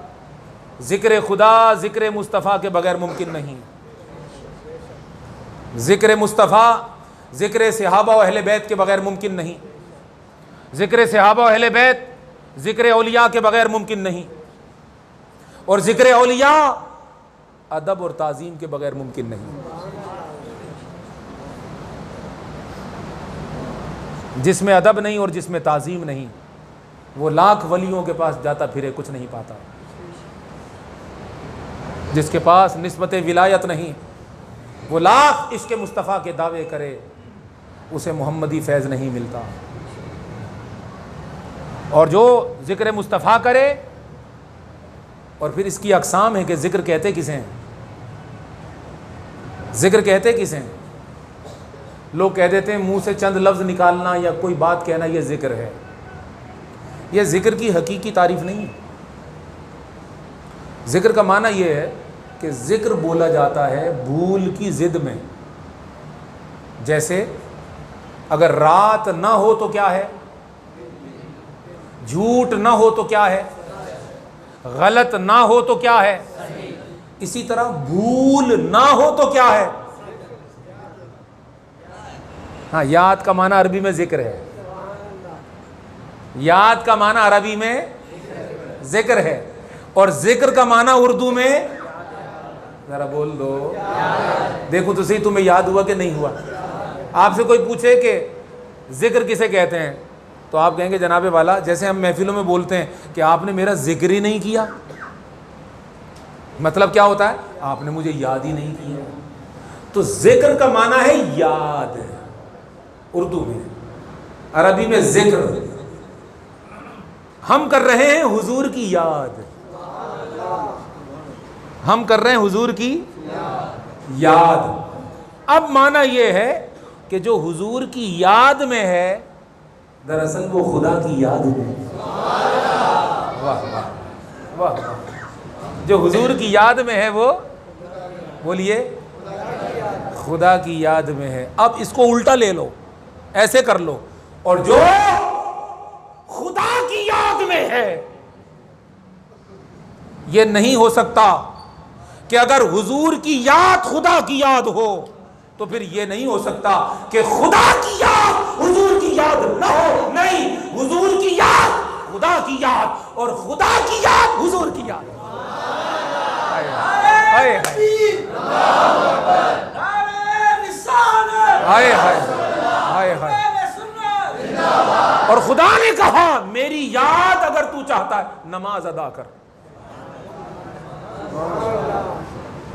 ذکر خدا ذکر مصطفیٰ کے بغیر ممکن نہیں. ذکر مصطفیٰ ذکر صحابہ و اہل بیت کے بغیر ممکن نہیں. ذکر صحابہ و اہل بیت ذکر اولیاء کے بغیر ممکن نہیں. اور ذکر اولیاء ادب اور تعظیم کے بغیر ممکن نہیں. جس میں ادب نہیں اور جس میں تعظیم نہیں، وہ لاکھ ولیوں کے پاس جاتا پھرے کچھ نہیں پاتا. جس کے پاس نسبت ولایت نہیں، وہ لاکھ عشق مصطفیٰ کے دعوے کرے، اسے محمدی فیض نہیں ملتا. اور جو ذکر مصطفیٰ کرے، اور پھر اس کی اقسام ہے کہ ذکر کہتے کسے ہیں، ذکر کہتے کسے ہیں. لوگ کہہ دیتے ہیں منہ سے چند لفظ نکالنا یا کوئی بات کہنا یہ ذکر ہے. یہ ذکر کی حقیقی تعریف نہیں. ذکر کا معنی یہ ہے کہ ذکر بولا جاتا ہے بھول کی ضد میں. جیسے اگر رات نہ ہو تو کیا ہے، جھوٹ نہ ہو تو کیا ہے، غلط نہ ہو تو کیا ہے. اسی طرح بھول نہ ہو تو کیا ہے. ہاں، یاد کا معنی عربی میں ذکر ہے. یاد کا معنی عربی میں ذکر ہے، اور ذکر کا معنی اردو میں، ذرا بول دو، دیکھو تو صحیح تمہیں یاد ہوا کہ نہیں ہوا. آپ سے کوئی پوچھے کہ ذکر کسے کہتے ہیں تو آپ کہیں گے جناب والا جیسے ہم محفلوں میں بولتے ہیں کہ آپ نے میرا ذکر ہی نہیں کیا. مطلب کیا ہوتا ہے؟ آپ نے مجھے یاد ہی نہیں کیا. تو ذکر کا معنی ہے یاد اردو میں، عربی میں ذکر. ہم کر رہے ہیں حضور کی یاد، ہم کر رہے ہیں حضور کی یاد. اب معنی یہ ہے کہ جو حضور کی یاد میں ہے دراصل وہ خدا کی یاد میں. واہ واہ واہ. جو حضور کی یاد میں ہے وہ، بولیے، خدا کی یاد میں ہے. اب اس کو الٹا لے لو، ایسے کر لو، اور جو خدا کی یاد میں ہے یہ نہیں ہو سکتا کہ اگر حضور کی یاد خدا کی یاد ہو تو پھر یہ نہیں ہو سکتا کہ خدا کی یاد حضور کی یاد نہ ہو. نہیں، حضور کی یاد خدا کی یاد اور خدا کی یاد حضور کی یاد. ہائے ہائے ہائے ہائے. اور خدا نے کہا میری میری یاد اگر تو چاہتا ہے نماز ادا کر.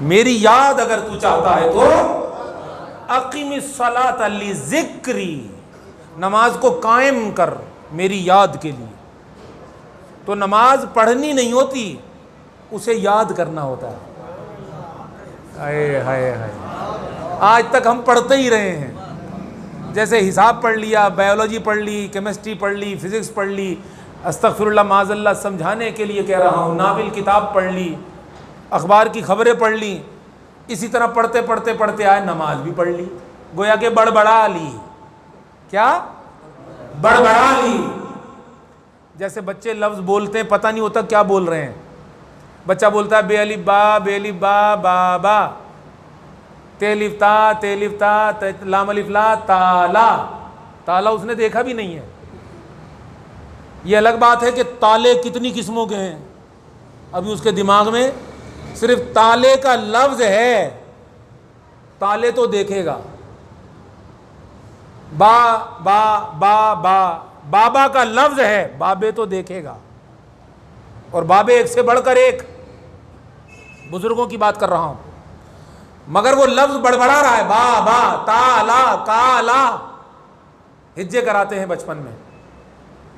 میری یاد اگر تو چاہتا ہے تو اقیم الصلاۃ لذکری، نماز کو قائم کر میری یاد کے لیے. تو نماز پڑھنی نہیں ہوتی، اسے یاد کرنا ہوتا ہے. ہائے ہائے ہائے، آج تک ہم پڑھتے ہی رہے ہیں. جیسے حساب پڑھ لیا، بایولوجی پڑھ لی، کیمسٹری پڑھ لی، فزکس پڑھ لی، استغفر اللہ معاذ اللہ سمجھانے کے لیے کہہ رہا ہوں، ناول کتاب پڑھ لی، اخبار کی خبریں پڑھ لی. اسی طرح پڑھتے پڑھتے پڑھتے آئے نماز بھی پڑھ لی، گویا کہ بڑبڑا لی. کیا بڑبڑا لی؟ جیسے بچے لفظ بولتے ہیں پتہ نہیں ہوتا کیا بول رہے ہیں. بچہ بولتا ہے بے الف با با با، تے الف تا لام الف لا تالا. تالا اس نے دیکھا بھی نہیں ہے. یہ الگ بات ہے کہ تالے کتنی قسموں کے ہیں، ابھی اس کے دماغ میں صرف تالے کا لفظ ہے. تالے تو دیکھے گا، با با با با، بابا کا لفظ ہے، بابے تو دیکھے گا. اور بابے ایک سے بڑھ کر ایک، بزرگوں کی بات کر رہا ہوں. مگر وہ لفظ بڑبڑا رہا ہے، با با تا لا کا لا، ہجے کراتے ہیں بچپن میں.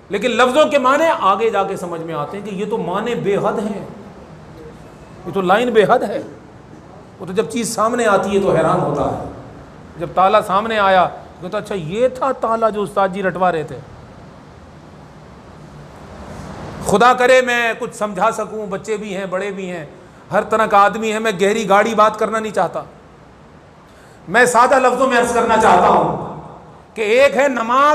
لیکن لفظوں کے معنی آگے جا کے سمجھ میں آتے ہیں کہ یہ تو معنی بے حد ہیں، یہ تو لائن بے حد ہے. وہ تو جب چیز سامنے آتی ہے تو حیران ہوتا ہے. جب تالا سامنے آیا تو اچھا یہ تھا تالا جو استاد جی رٹوا رہے تھے. خدا کرے میں کچھ سمجھا سکوں، بچے بھی ہیں بڑے بھی ہیں، ہر طرح کا آدمی ہے. میں گہری گاڑی بات کرنا نہیں چاہتا، میں سادہ لفظوں میں عرض کرنا چاہتا ہوں کہ ایک ہے نماز